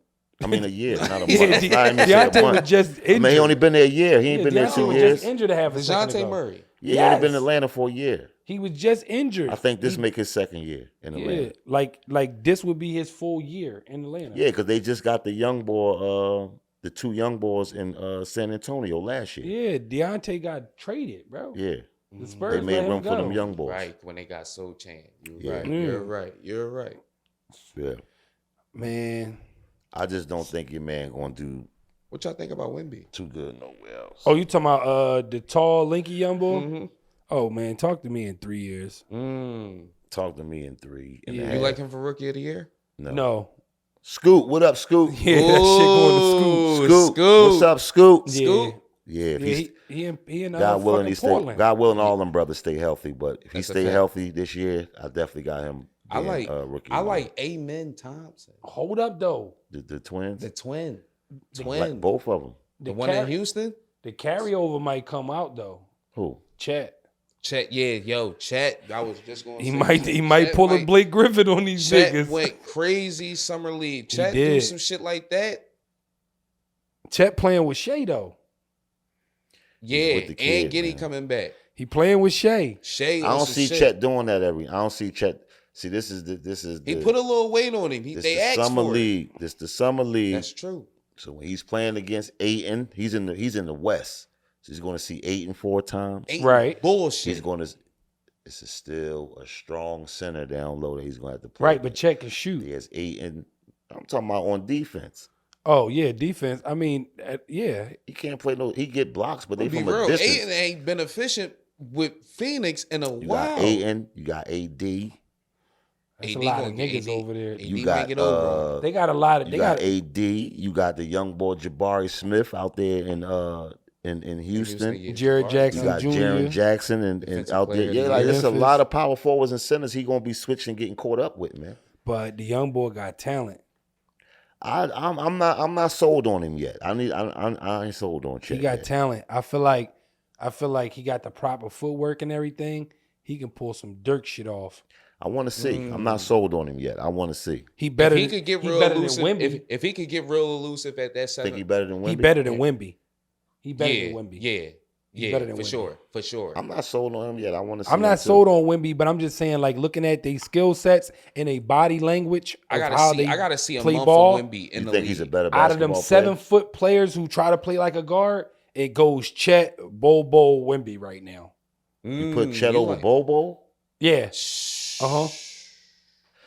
I mean, a year, not a month. Yeah, Deontay was just injured. I mean, he only been there a year. He ain't been there Deontay 2 was years. just injured a half a second ago. DeJounte Murray. Yeah, he only been in Atlanta for a year. He was just injured. I think this make his second year in Atlanta. Yeah, like this would be his full year in Atlanta. Yeah, because they just got the young boy, the 2 young boys in San Antonio last year. Yeah, Deontay got traded, bro. Yeah. The Spurs They made let him room for go. them young boys. Right, when they got Soul Chain. Yeah. Right. You're right. You're right. Yeah. Man. I just don't think your man gonna do What y'all think about Wemby? too good nowhere else. Oh, you talking about the tall, lanky young boy? Mm-hmm. Oh man, talk to me in 3 years. Talk to me in 3 and a Yeah. half. You like him for Rookie of the Year? No. Scoot, what up, Scoot? Yeah, that shit going to Scoot. Scoot. What's up, Scoot? Yeah. Scoot. Yeah, if Yeah, he's, he in God willing, he Portland. stay. God willing, all them brothers stay healthy. But if he That's a stay fact. healthy this year, I definitely got him. I being, like rookie. I like Amen Thompson. Hold up though. the twins. The twin. Like both of them. The one in Houston? The carryover might come out though. Who? Chet. Chet, Chet. I was just going to He might pull a Blake Griffin on these Chet niggas. went crazy summer league. Chet did. do some shit like that. Chet playing with Shea though. Yeah, with the kid, and Giddey man. coming back. He playing with Shea. Shea, I don't see Chet doing that every. I don't see Chet. See, this is He put a little weight on him. this They the asked summer for it. league. This the summer league. That's true. So when he's playing against Ayton, he's in the West. So he's going to see Ayton 4 times. Ain't Right. bullshit. He's going to. This is still a strong center down low that he's going to have to play. Right, but Chet can shoot. He has Ayton. I'm talking about on defense. Oh yeah, defense. I mean, yeah. He can't play no. He get blocks, but they Be from real. a distance. Ayton ain't been efficient with Phoenix in a You while. got Ayton. You got AD. That's a AD lot of gonna get niggas AD. over there. AD You got make it over. They got a lot of. You They got got. AD. You got the young boy Jabari Smith out there in Houston. yeah. Jared You Jackson got Jr. Jaren Jackson and Defensive out player there. of Yeah, the like year. there's a Memphis. lot of power forwards and centers he gonna be switching, getting caught up with, man. But the young boy got talent. I'm not sold on him yet. I ain't sold on Chet. He got yet. talent. I feel like he got the proper footwork and everything. He can pull some Dirk shit off. I want to see. I'm not sold on him yet. I want to see. He better. If he could get real better elusive, than Wemby. if he could get real elusive at that Think seven, he better than Wemby? He better than Wemby. He better yeah, than Wemby. yeah, better than for Wemby. sure. I'm not sold on him yet. I want to see. I'm him not too. sold on Wemby, but I'm just saying, like, looking at their skill sets and a body language. I of how they gotta see a play month ball. of Wemby in You the think league. he's a better Out of them basketball player? 7-foot players who try to play like a guard, it goes Chet, Bobo, Wemby right now. You put Chet you over like- Bobo? Yeah. Uh huh.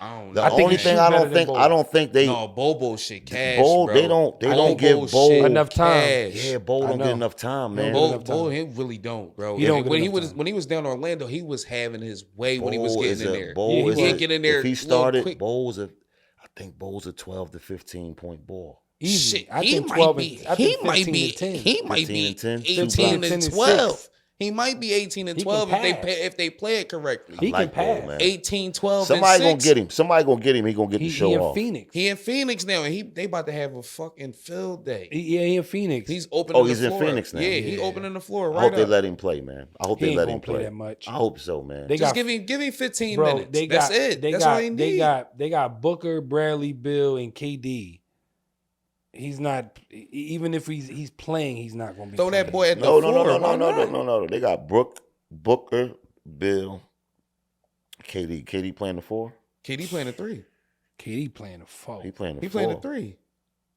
I don't The know. I think only he thing shoot I better don't than think Bobo. I don't think they No, Bobo shit cash, Bo, bro. they don't give Bobo Bo shit enough time. cash. Yeah, Bo I don't get know. enough time, He man. don't Bo, enough time. Bo, he really don't, bro. He don't get when he enough was time. when he was down in Orlando, he was having his way when he was Bo getting is in a- there. Bo Yeah, he is was. He'd get in there If he a started, little quick. I think Bo's a 12 to 15 point ball. Easy. Shit, I he think might 12 be. and I He think 15 might be. and 10. He might be 15 and 10. 18 15 and and 12. 6. He might be 18 and He can 12 pass. if they play it correctly. He like can Bo, pass. man. 18, 12, Somebody and gonna 6. get him. Somebody gonna get him. He gonna get the He show in off. Phoenix. He in Phoenix now, and they about to have a fucking field day. He in Phoenix. He's opening. Oh, he's the in floor. Phoenix now. Yeah, he Yeah. opening the floor I right hope they up. let him play, man. I hope He they ain't let gonna him play play that much. I hope so, man. They Just got- give him 15 Bro, minutes. they That's got it. They That's got all he need. they got Booker, Bradley, Bill, and KD. He's not even if he's playing, he's not gonna be. Throw that playing. boy at the No. floor. Why not? They got Booker, Bill, KD. KD playing the 4. KD playing a 3. KD playing a 4. He playing the He 4. playing a 3.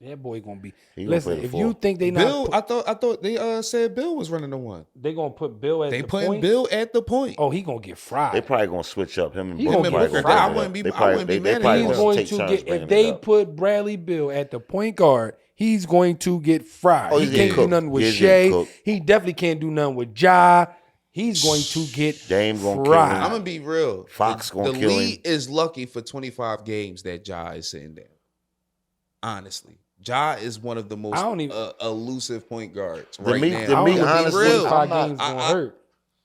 That boy gonna be. He gonna Listen, play the if 4. you think they Bill, not, I thought they said Bill was running the 1. they gonna put Bill at They the putting point. Bill at the point. Oh, he gonna get fried. They probably gonna switch up him and He Booker. gonna probably get gonna fried. bring I it wouldn't up. be- I wouldn't be mad at probably him. He's gonna going take to turns get bringing if it they up. put Bradley Bill at the point guard, he's going to get fried. Oh, He he's can't getting do cooked. nothing with He's Shea. getting cooked. He definitely can't do nothing with Ja. He's going to get Dame gonna kill fried. him. I'm gonna be real. Fox gonna the kill league him. is lucky for 25 games that Ja is sitting down. Honestly, Ja is one of the most I don't even- elusive point guards To right me- now. to I me, don't think honestly, 25 I'm not- games gonna I- hurt.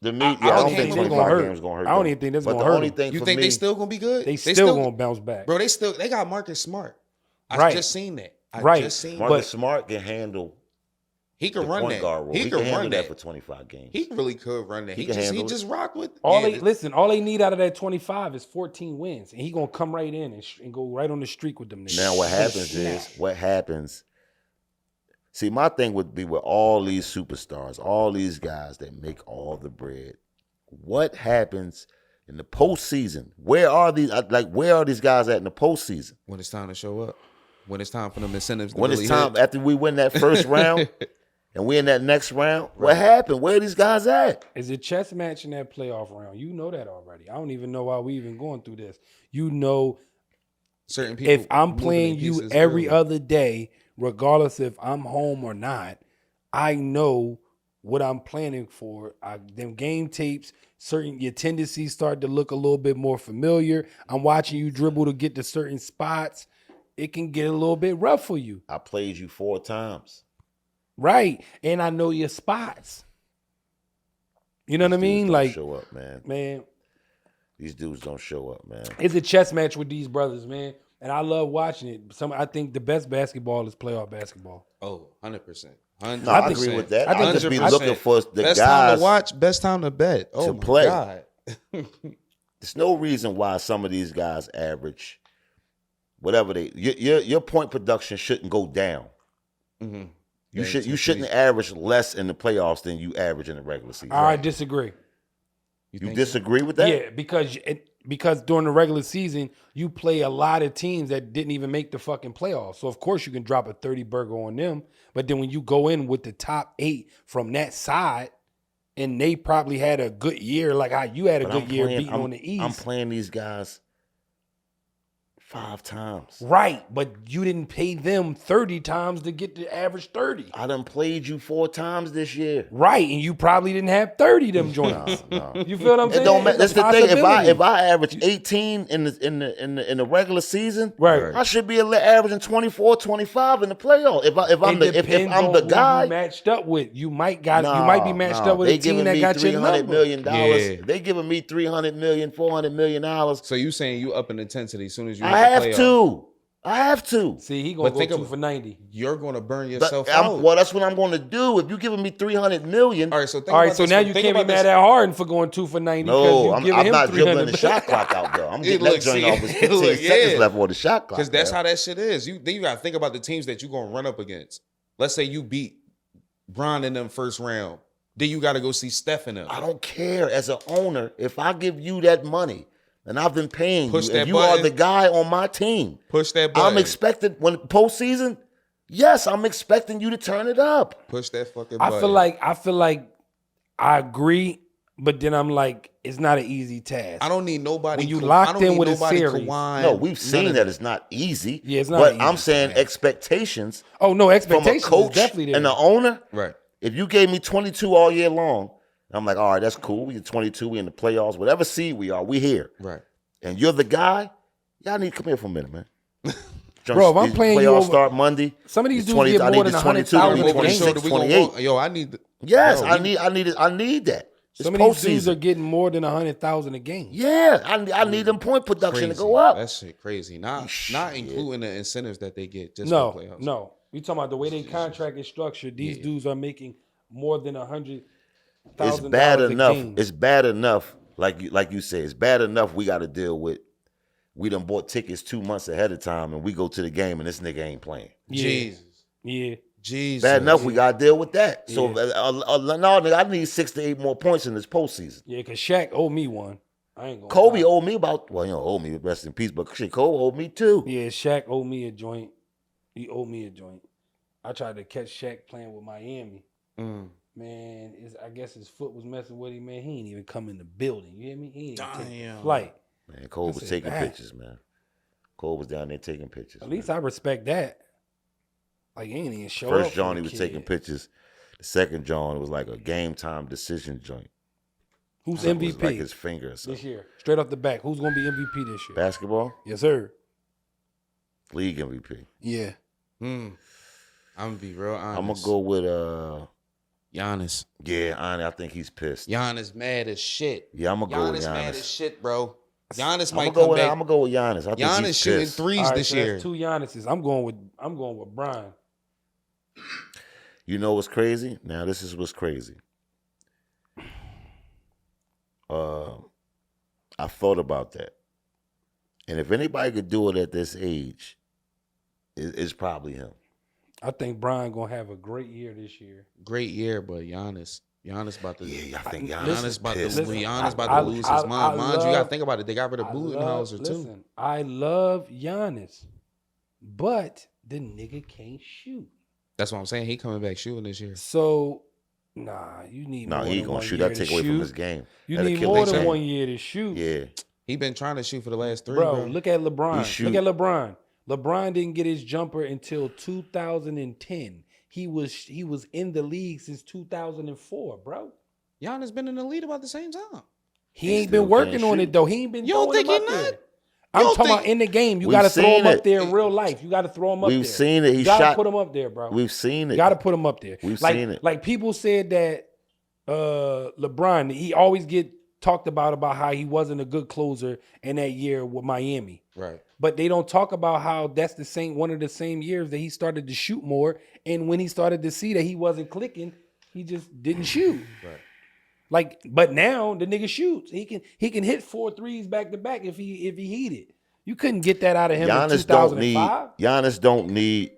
I don't think 25 games gonna hurt. I don't even think that's gonna hurt. You think they still gonna be good? They still gonna bounce back, bro. They got Marcus Smart. I just seen that. Marcus Smart can handle. He can run that. He can run that for 25 games. He really could run that. He just rock with. All they need out of that 25 is 14 wins, and he gonna come right in and go right on the streak with them niggas. Now what happens? See, my thing would be with all these superstars, all these guys that make all the bread. What happens in the postseason? Where are these guys at in the postseason? When it's time to show up. When it's time for them incentives to when really it's time hit. after we win that first round and we in that next round, what happened? Where are these guys at? It's a chess match in that playoff round. You know that already. I don't even know why we even going through this. You know, certain people. If I'm playing you every other day, regardless if I'm home or not, I know what I'm planning for. Them game tapes, your tendencies start to look a little bit more familiar. I'm watching you dribble to get to certain spots. It can get a little bit rough for you. I played you 4 times. Right. And I know your spots. You know what I mean? Like, show up, man. Man. These dudes don't show up, man. It's a chess match with these brothers, man. And I love watching it. I think the best basketball is playoff basketball. Oh, 100%. No, I agree with that. I just be 100%. looking for the best guys time to watch, best time to bet. Oh, to my play. God. There's no reason why some of these guys average whatever your point production shouldn't go down. Mm-hmm. You shouldn't average less in the playoffs than you average in the regular season. I disagree. You disagree with that? Yeah, because during the regular season, you play a lot of teams that didn't even make the fucking playoffs. So, of course, you can drop a 30 burger on them. But then when you go in with the top 8 from that side, and they probably had a good year, like how you had a good year beating on the East. I'm playing these guys 5 times. Right, but you didn't pay them 30 times to get the average 30. I done played you 4 times this year. Right, and you probably didn't have 30 of them joints. No. You feel what I'm saying? It don't matter. That's the thing. If I average 18 in the regular season, right, I should be averaging 24, 25 in the playoff. If I'm the guy you matched up with, you might be matched up with a team that got your $300 million. Yeah. They giving me $300 million, $400 million. So you saying you up in intensity as soon as you I have to. See, he gonna go 2 for 90. You're gonna burn yourself out. Well, that's what I'm gonna do. If you're giving me $300 million. All right, so now you can't be mad at Harden for going 2 for 90. No, I'm not dribbling the shot clock out there. I'm getting that joint off with 15 seconds left on the shot clock. Because that's how that shit is. Then you gotta think about the teams that you're gonna run up against. Let's say you beat Bron in them first round. Then you gotta go see Steph in them. I don't care. As an owner, if I give you that money, and I've been paying you, and you button. are the guy on my team. Push that button. I'm expected, when postseason, yes, I'm expecting you to turn it up. Push that fucking button. I feel like I agree, but then I'm like, it's not an easy task. I don't need nobody. When you locked in with a series. No, we've seen that it's not easy. Yeah, it's not But easy. I'm saying expectations. Oh, no, expectations from a coach is definitely there. and the owner. Right. If you gave me 22 all year long, I'm like, all right, that's cool. We get 22, we in the playoffs. Whatever seed we are, we here. Right. And you're the guy, y'all need to come here for a minute, man. Bro, if I'm playing you over, start Monday. Some of these dudes get more than 100,000 a game. 28. Yo, I need. Yes, I need that. It's some of these dudes are getting more than 100,000 a game. Yeah, I need them point production to go up. That shit crazy. Not including the incentives that they get just for playoffs. No, we talking about the way they contract is structured. These dudes are making more than 100,000. It's bad enough. It's bad enough. Like you say, it's bad enough we got to deal with. We done bought tickets 2 months ahead of time, and we go to the game, and this nigga ain't playing. Jesus. Yeah. Jesus. Bad enough we got to deal with that. So, no, nigga, I need 6 to 8 more points in this postseason. Yeah, because Shaq owed me one. I ain't gonna Kobe owed me about, well, you know, owed me, rest in peace, but shit, Kobe owed me too. Yeah, Shaq owed me a joint. He owed me a joint. I tried to catch Shaq playing with Miami. Man, I guess his foot was messing with him, man. He ain't even come in the building. You hear me? He ain't take flight. Man, Cole was taking pictures, man. Cole was down there taking pictures. At least I respect that. Like, he ain't even show up. First John, he was taking pictures. The second John was like a game time decision joint. Who's MVP? Like his finger or something. This year. Straight off the back. Who's going to be MVP this year? Basketball? Yes, sir. League MVP. Yeah. I'm going to be real honest. I'm going to go with Giannis. Yeah, I think he's pissed. Giannis mad as shit. Yeah, I'm gonna go with Giannis. Mad as shit, bro. Giannis might come back. I'm gonna go with Giannis. I think Giannis he's shooting pissed. threes this year. That's 2 Giannis's. I'm going with Brian. You know what's crazy? Now this is what's crazy. I thought about that, and if anybody could do it at this age, it's probably him. I think Brian gonna have a great year this year. Great year, but Giannis about to. Yeah, I think Giannis about to lose his mind. Mind you, gotta think about it. They got rid of Budenholzer too. Listen, I love Giannis, but the nigga can't shoot. That's what I'm saying. He coming back shooting this year. So, you need more he than gonna 1 shoot. year That take to away from shoot. his game. You That'll need kill more his than game. 1 year to shoot. Yeah, He been trying to shoot for the last 3, bro. bro. Look at LeBron. shoot. Look at LeBron. LeBron didn't get his jumper until 2010. He was in the league since 2004, bro. Giannis been in the league about the same time. He ain't been working on it though. He ain't been. You don't throwing think him he up not? there. I'm talking about in the game. You got to throw him up there in real life. You got to throw him up there. We've seen it. He you got to shot. put him up there, bro. We've seen it. You got to put him up there. We've seen it. Like people said that LeBron, he always get talked about how he wasn't a good closer in that year with Miami. Right. But they don't talk about how that's one of the same years that he started to shoot more. And when he started to see that he wasn't clicking, he just didn't shoot. Right. But now the nigga shoots. He can hit 4 threes back to back if he heated. You couldn't get that out of him in 2005. Giannis don't need.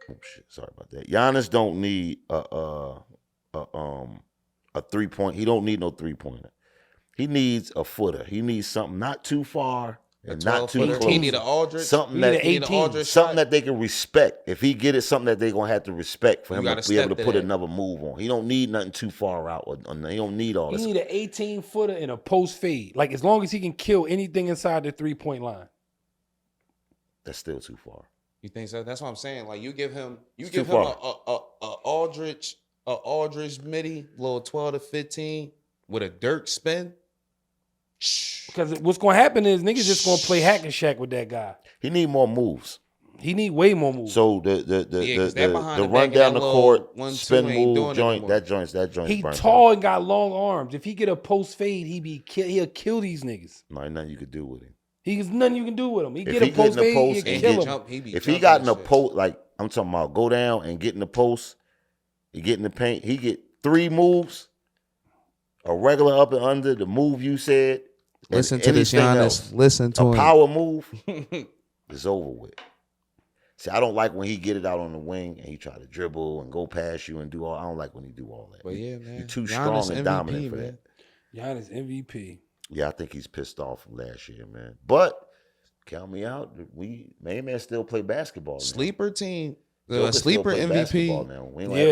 Oh shit! Sorry about that. Giannis don't need a 3-point. He don't need no 3-pointer. He needs a footer. He needs something not too far and not too close. He need an Aldridge. Something that they can respect. If he get it, something that they gonna have to respect for him to be able to put another move on. He don't need nothing too far out. He don't need all this. He need an 18-footer and a post fade. Like as long as he can kill anything inside the 3-point line. That's still too far. You think so? That's what I'm saying. Like you give him a Aldridge midi, little 12 to 15 with a Dirk spin. Because what's going to happen is niggas just going to play hack and shack with that guy. He need more moves. He need way more moves. So the run down the court, spin move joint, that joint's he burnt tall out. and got long arms. If he get a post fade, he'll kill these niggas. No, ain't nothing you could do with him. There's nothing you can do with him. He If get a he post get in the fade, post he'll and kill him. If he got in the post, like I'm talking about, go down and get in the post, he get in the paint, he get 3 moves, a regular up and under, the move you said. Listen to this, Giannis. Listen to him. A power move is over with. See, I don't like when he get it out on the wing and he try to dribble and go past you and do all. I don't like when he do all that. But yeah, man, you're too Giannis strong and MVP, dominant for man. that. Giannis MVP. Yeah, I think he's pissed off from last year, man. But count me out. Main man still play basketball. Now. Sleeper team. Sleeper MVP.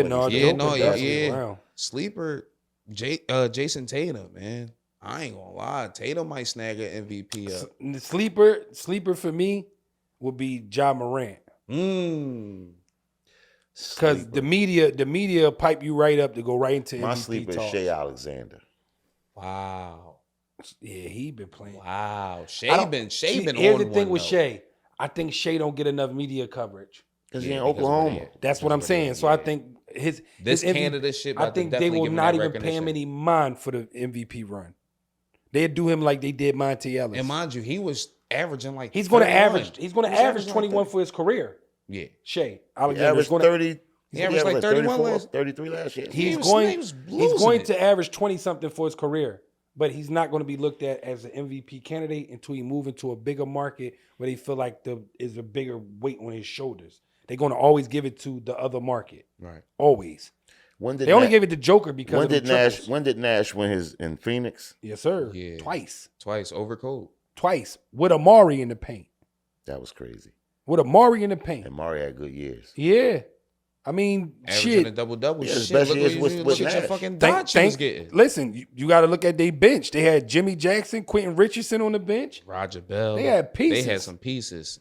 Now. Sleeper Jason Tatum, man. I ain't gonna lie. Tatum might snag an MVP up. The sleeper for me would be Ja Morant. Because the media pipe you right up to go right into my MVP sleeper talk. is Shea Alexander. Wow. Yeah, he been playing. Wow. Shea been Here's the thing with Shea. I think Shea don't get enough media coverage. Because he in Oklahoma. That's what I'm saying. So I think his Canada shit. I think they will not even pay him any mind for the MVP run. They'd do him like they did Monte Ellis. And mind you, he was averaging like he's going to average 21 for his career. Yeah, Shea Alexander averaged 30. He averaged like 31 33 last year. He's going to average 20 something for his career, but he's not going to be looked at as an MVP candidate until he move into a bigger market where they feel like is a bigger weight on his shoulders. They're going to always give it to the other market, right? Always. They only gave it to Joker because when did Nash win his in Phoenix? Yes, sir. Yeah. Twice over Cole. Twice with Amari in the paint. That was crazy. With Amari in the paint. And Amari had good years. Yeah. I mean, averaging a double-double. Yeah, shit. Look what your fucking Dodge was getting. Listen, you got to look at their bench. They had Jimmy Jackson, Quentin Richardson on the bench. Roger Bell. They had pieces. They had some pieces.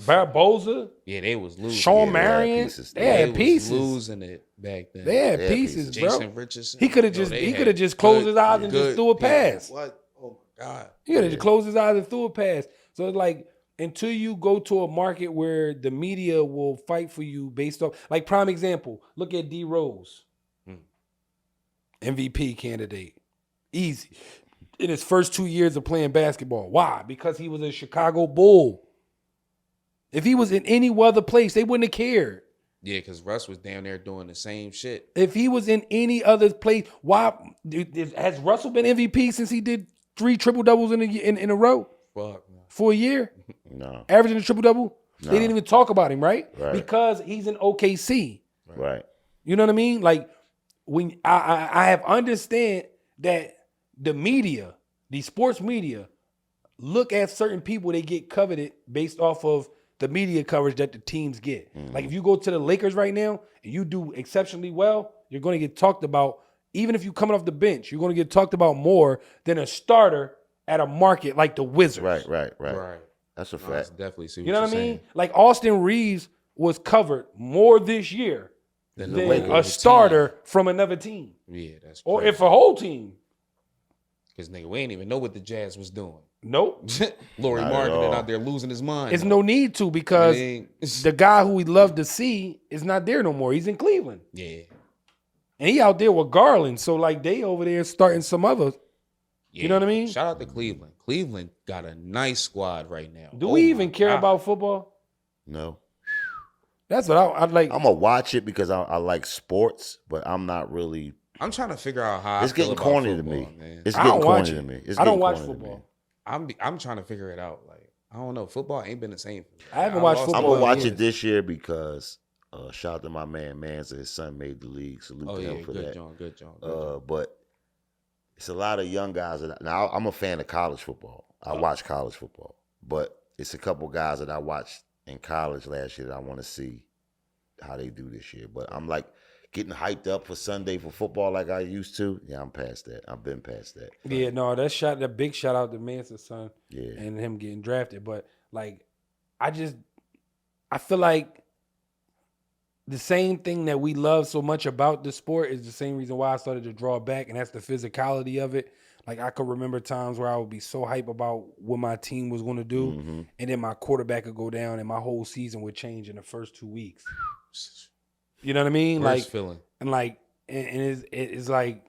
Barboza. Yeah, they was losing. Sean Marion. They had pieces. Losing it back then. They had pieces, bro. Jason Richardson. He could have just closed his eyes and just threw a pass. What? Oh my God. He could have just closed his eyes and threw a pass. So it's like until you go to a market where the media will fight for you based off, like prime example, look at D Rose. MVP candidate. Easy. In his first 2 years of playing basketball. Why? Because he was a Chicago Bull. If he was in any other place, they wouldn't have cared. Yeah, because Russ was down there doing the same shit. If he was in any other place, why has Russell been MVP since he did 3 triple-doubles in a row? Fuck, man. For a year? No. Averaging a triple-double? No. They didn't even talk about him, right? Right. Because he's in OKC. Right. You know what I mean? Like, when I have understand that the media, the sports media, look at certain people, they get coveted based off of the media coverage that the teams get. Mm-hmm. Like if you go to the Lakers right now and you do exceptionally well, you're going to get talked about. Even if you're coming off the bench, you're going to get talked about more than a starter at a market like the Wizards. Right. That's a fact. I definitely see what you know you're what I mean? saying. Like Austin Reeves was covered more this year than a starter from another team. Yeah, that's crazy. Or if a whole team. Because, nigga, we ain't even know what the Jazz was doing. Nope. Laurie Marketing out there losing his mind. It's no need to because the guy who we love to see is not there no more. He's in Cleveland. Yeah. And he out there with Garland. So, like, they over there starting some other. Yeah. You know what I mean? Shout out to Cleveland. Cleveland got a nice squad right now. Do we even care about football? No. That's what I like. I'm going to watch it because I like sports, but I'm not really. I'm trying to figure out how it's getting corny to me. Man. It's getting corny to me. I don't watch football. I'm trying to figure it out. Like, I don't know. Football ain't been the same. I haven't watched football. I'm going to watch it this year because shout out to my man Manza. His son made the league. Salute to him for that. Good John. But it's a lot of young guys. Now, I'm a fan of college football. I watch college football. But it's a couple guys that I watched in college last year that I want to see how they do this year. But I'm like getting hyped up for Sunday for football like I used to. Yeah, I'm past that. I've been past that. Yeah, no, that big shout out to Manson's son. Yeah. And him getting drafted. But like, I feel like the same thing that we love so much about the sport is the same reason why I started to draw back, and that's the physicality of it. Like, I could remember times where I would be so hype about what my team was going to do, and then my quarterback would go down, and my whole season would change in the first 2 weeks. You know what I mean? Worst like feeling. And like, and it's like,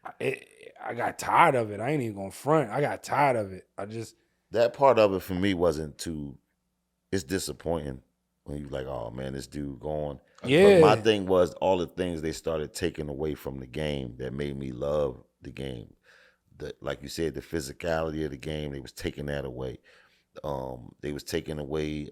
I got tired of it. I ain't even gonna front. I got tired of it. That part of it for me wasn't too. It's disappointing when you like, oh man, this dude gone. Yeah. But my thing was all the things they started taking away from the game that made me love the game. Like you said, the physicality of the game, they was taking that away. They was taking away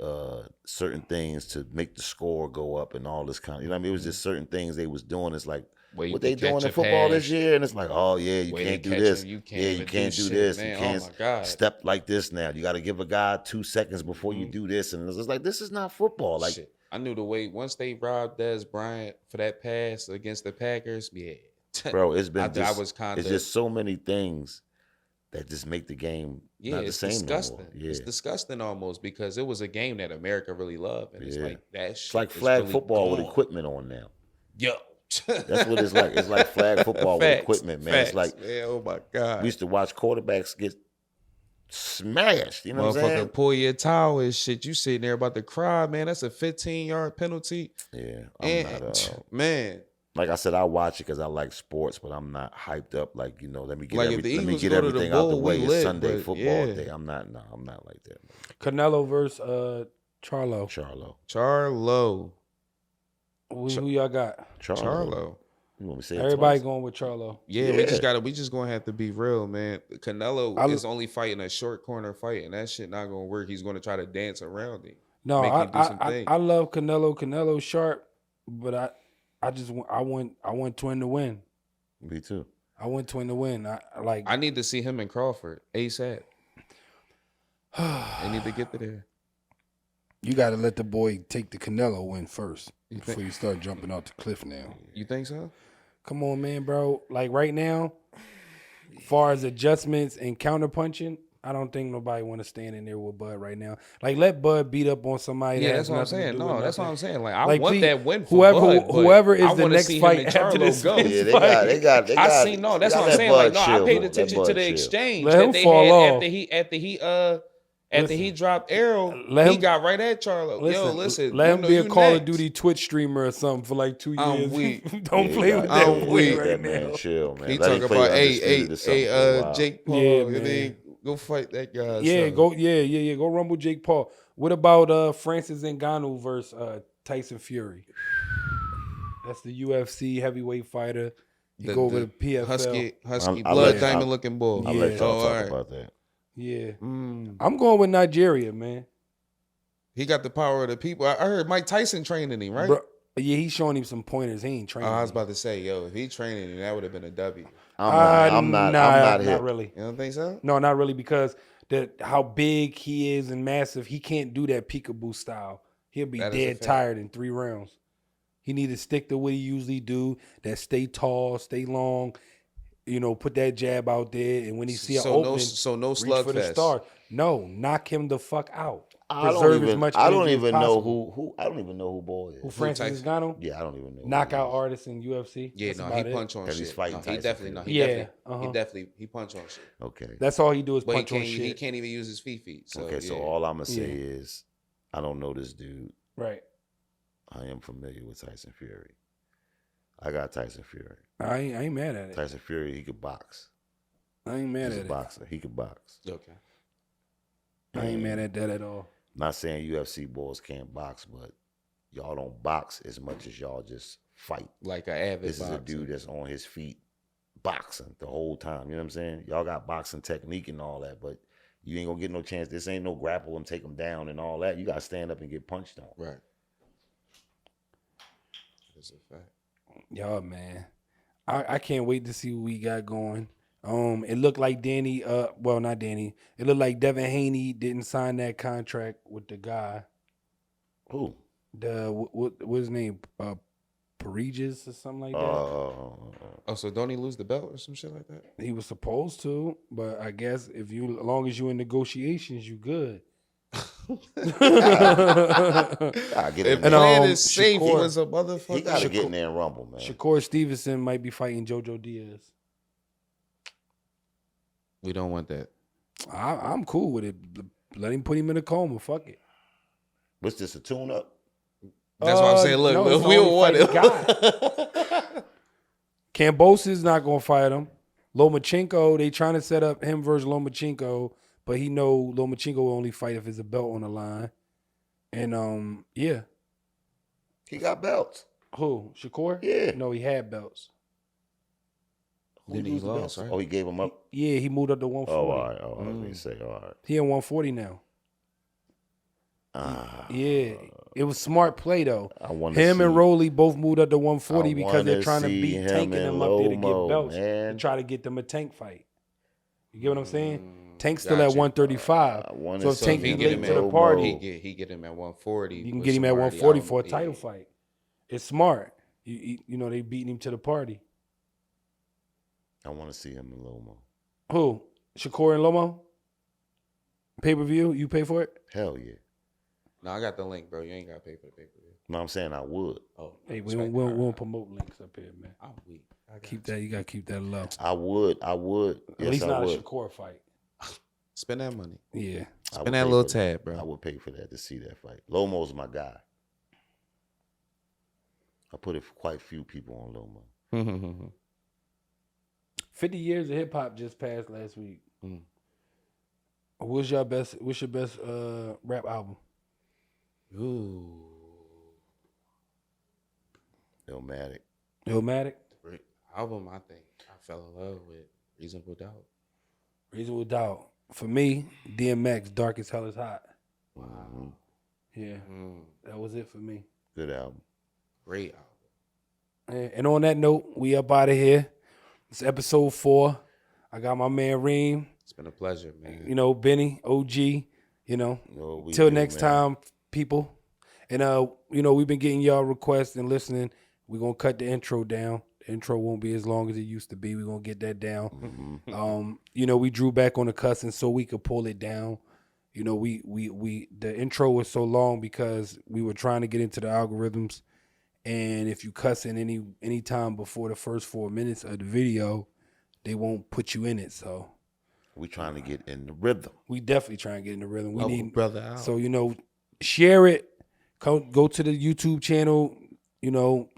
certain things to make the score go up and all this kind of, you know what I mean? It was just certain things they was doing. It's like, what they doing in football this year? And it's like, oh yeah, you can't do this. You can't do this. You can't step like this now. You got to give a guy 2 seconds before you do this. And it's like, this is not football. Like, shit. I knew the way, once they robbed Dez Bryant for that pass against the Packers, yeah. Bro, it's been it's just so many things that just make the game not the same disgusting. No more. Yeah. It's disgusting almost because it was a game that America really loved. And it's like that shit. It's like flag really football gone. with equipment on now. Yo. That's what it's like. It's like flag football with equipment, man. Facts, It's like, man, oh my God. We used to watch quarterbacks get smashed. You know what I'm saying? Motherfucker pull your towel and shit. You sitting there about to cry, man. That's a 15-yard penalty. Yeah. Man. Like I said, I watch it because I like sports, but I'm not hyped up. Like, let me get Like everything out the way. It's Sunday football day. I'm not like that. Man. Canelo versus Charlo. Who y'all got? Charlo. You want me to say everybody going with Charlo? Yeah, we just gonna have to be real, man. Canelo is only fighting a short corner fight, and that shit not gonna work. He's gonna try to dance around it. No, I love Canelo. Canelo's sharp, but I want Twin to win. Me too. I want Twin to win. I need to see him and Crawford ASAP. They need to get to there. You got to let the boy take the Canelo win first before you start jumping off the cliff now. You think so? Come on, man, bro. Like right now, as far as adjustments and counterpunching, I don't think nobody want to stand in there with Bud right now. Like, let Bud beat up on somebody. Yeah, that's what I'm saying. No, that's what I'm saying. Like, I want that win for Bud. Whoever is the next fight after this go. Yeah, they got. I seen. No, that's what I'm saying. Like, no, I paid attention to the exchange let him fall off. after he After he dropped Arrow, he got right at Charlo. Listen. Let him be a Call of Duty Twitch streamer or something for like 2 years. I'm weak. Don't play with that boy right now. Man, chill, man. He talking about, Jake Paul. Yeah, man. Go fight that guy. Yeah, go rumble Jake Paul. What about Francis Ngannou versus Tyson Fury? That's the UFC heavyweight fighter. You go over to PFL. Husky blood diamond looking bull. I'll let y'all talk about that. Yeah. I'm going with Nigeria, man. He got the power of the people. I heard Mike Tyson training him, right? Bro, yeah, he's showing him some pointers. He ain't training. I was about to say, if he training him, that would have been a W. I'm not really. You don't think so? No, not really, because how big he is and massive, he can't do that peekaboo style. He'll be dead tired in 3 rounds. He need to stick to what he usually do, that stay tall, stay long, put that jab out there, and when he see an opening, no slugfest. For the star. No, knock him the fuck out. I don't even know who boy is. Who Francis Ngannou? Yeah, I don't even know. Knockout artist in UFC. Yeah, he punch on shit. He's fighting he definitely he punch on shit. Okay, that's all he do is punch on shit. He can't even use his feet. So, so all I'm gonna say is, I don't know this dude. Right. I am familiar with Tyson Fury. I got Tyson Fury. I ain't mad at it. Tyson Fury, he could box. I ain't mad at it. He's a boxer. He could box. Okay. I ain't mad at that at all. Not saying UFC boys can't box, but y'all don't box as much as y'all just fight. Like an avid This is a dude that's on his feet boxing the whole time. You know what I'm saying? Y'all got boxing technique and all that, but you ain't gonna get no chance. This ain't no grapple and take them down and all that. You gotta stand up and get punched on. Right. That's a fact. Y'all, man. I can't wait to see what we got going. It looked like not Danny. It looked like Devin Haney didn't sign that contract with the guy. Who? What's his name? Pareges or something like that. So don't he lose the belt or some shit like that? He was supposed to, but I guess as long as you in negotiations, you good. If plan is safe, he was a motherfucker. He gotta get in there and rumble, man. Shakur Stevenson might be fighting JoJo Diaz. We don't want that. I'm cool with it. Let him put him in a coma. Fuck it. What's this, a tune-up? That's what I'm saying. Look, we don't want it. Kambosos not going to fight him. Lomachenko, they trying to set up him versus Lomachenko, but he know Lomachenko will only fight if there's a belt on the line. And, yeah. He got belts. Who? Shakur? Yeah. No, he had belts. Then he lost, right? Oh, he gave him up? Yeah, he moved up to 140. Oh, all right. Oh, I was going to say, all right. He at 140 now. Yeah, it was smart play though. Him and Rolly both moved up to 140 because they're trying to beat Tank and them up there to get belts and try to get them a Tank fight. You get what I'm saying? Tank's still at 135. So if Tank can get him to the party, he get him at 140. You can get him at 140 for a title fight. It's smart. You know they beating him to the party. I want to see him in Lomo. Who? Shakur and Lomo? Pay-per-view? You pay for it? Hell yeah. No, I got the link, bro. You ain't got to pay for the pay-per-view. No, I'm saying I would. Oh, hey, we won't promote links up here, man. I'm weak. Keep that. You got to keep that low. I would. At least not a Shakur fight. Spend that money. Yeah. Spend that little tab, bro. I would pay for that to see that fight. Lomo's my guy. I put quite a few people on Lomo. 50 years of hip hop just passed last week. What's your best rap album? Ooh. Illmatic. Great album, I think. I fell in love with Reasonable Doubt. Reasonable Doubt. For me, DMX, Dark as Hell is Hot. Wow. Yeah. That was it for me. Good album. Great album. And on that note, we up out of here. It's episode 4. I got my man Reem. It's been a pleasure, man. You know, Benny, OG, till next time, people. And, we've been getting y'all requests and listening. We're going to cut the intro down. The intro won't be as long as it used to be. We're going to get that down. We drew back on the cussing so we could pull it down. The intro was so long because we were trying to get into the algorithms. And if you cuss in any time before the first 4 minutes of the video, they won't put you in it. So We trying to get in the rhythm. We definitely trying to get in the rhythm. We need brother out. So share it. Go to the YouTube channel.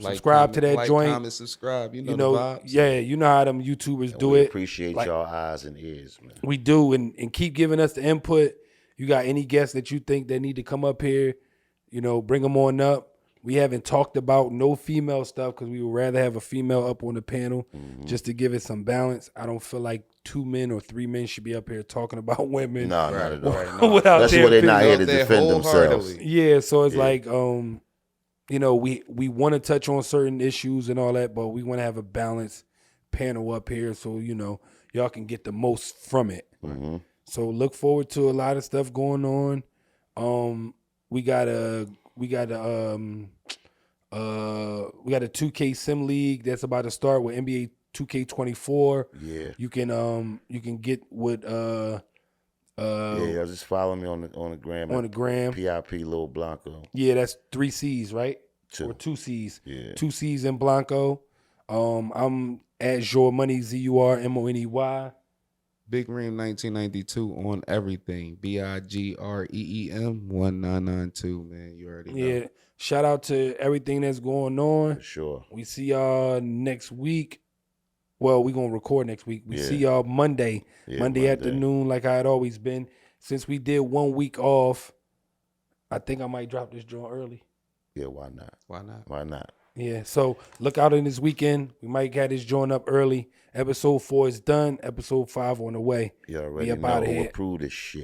Subscribe to that joint. Comment, subscribe. You know the vibes. Yeah, you know how them YouTubers do we it. Appreciate y'all eyes and ears, man. We do, and keep giving us the input. You got any guests that you think that need to come up here? Bring them on up. We haven't talked about no female stuff because we would rather have a female up on the panel just to give it some balance. I don't feel like 2 men or 3 men should be up here talking about women. No, not at all. Without That's why they're not here to defend themselves. Yeah, so it's like, we want to touch on certain issues and all that, but we want to have a balanced panel up here so, y'all can get the most from it. Mm-hmm. So look forward to a lot of stuff going on. We got a 2K Sim League that's about to start with NBA 2K24. Yeah. You can get with just follow me on the gram. On the gram. PIP Lil Blanco. Yeah, that's 3 C's, right? 2. Or 2 C's. Yeah. 2 C's in Blanco. I'm at Jour Money, ZURMONEY. Big Ream 1992 on everything. BIGREEM 1992, man. You already know. Yeah. Shout out to everything that's going on. For sure. We see y'all next week. Well, we're going to record next week. We see y'all Monday. Monday afternoon, like I had always been. Since we did 1 week off, I think I might drop this joint early. Yeah, why not? Why not? Yeah, so look out in this weekend. We might get this joint up early. Episode 4 is done. Episode 5 on the way. You already know who approved this shit.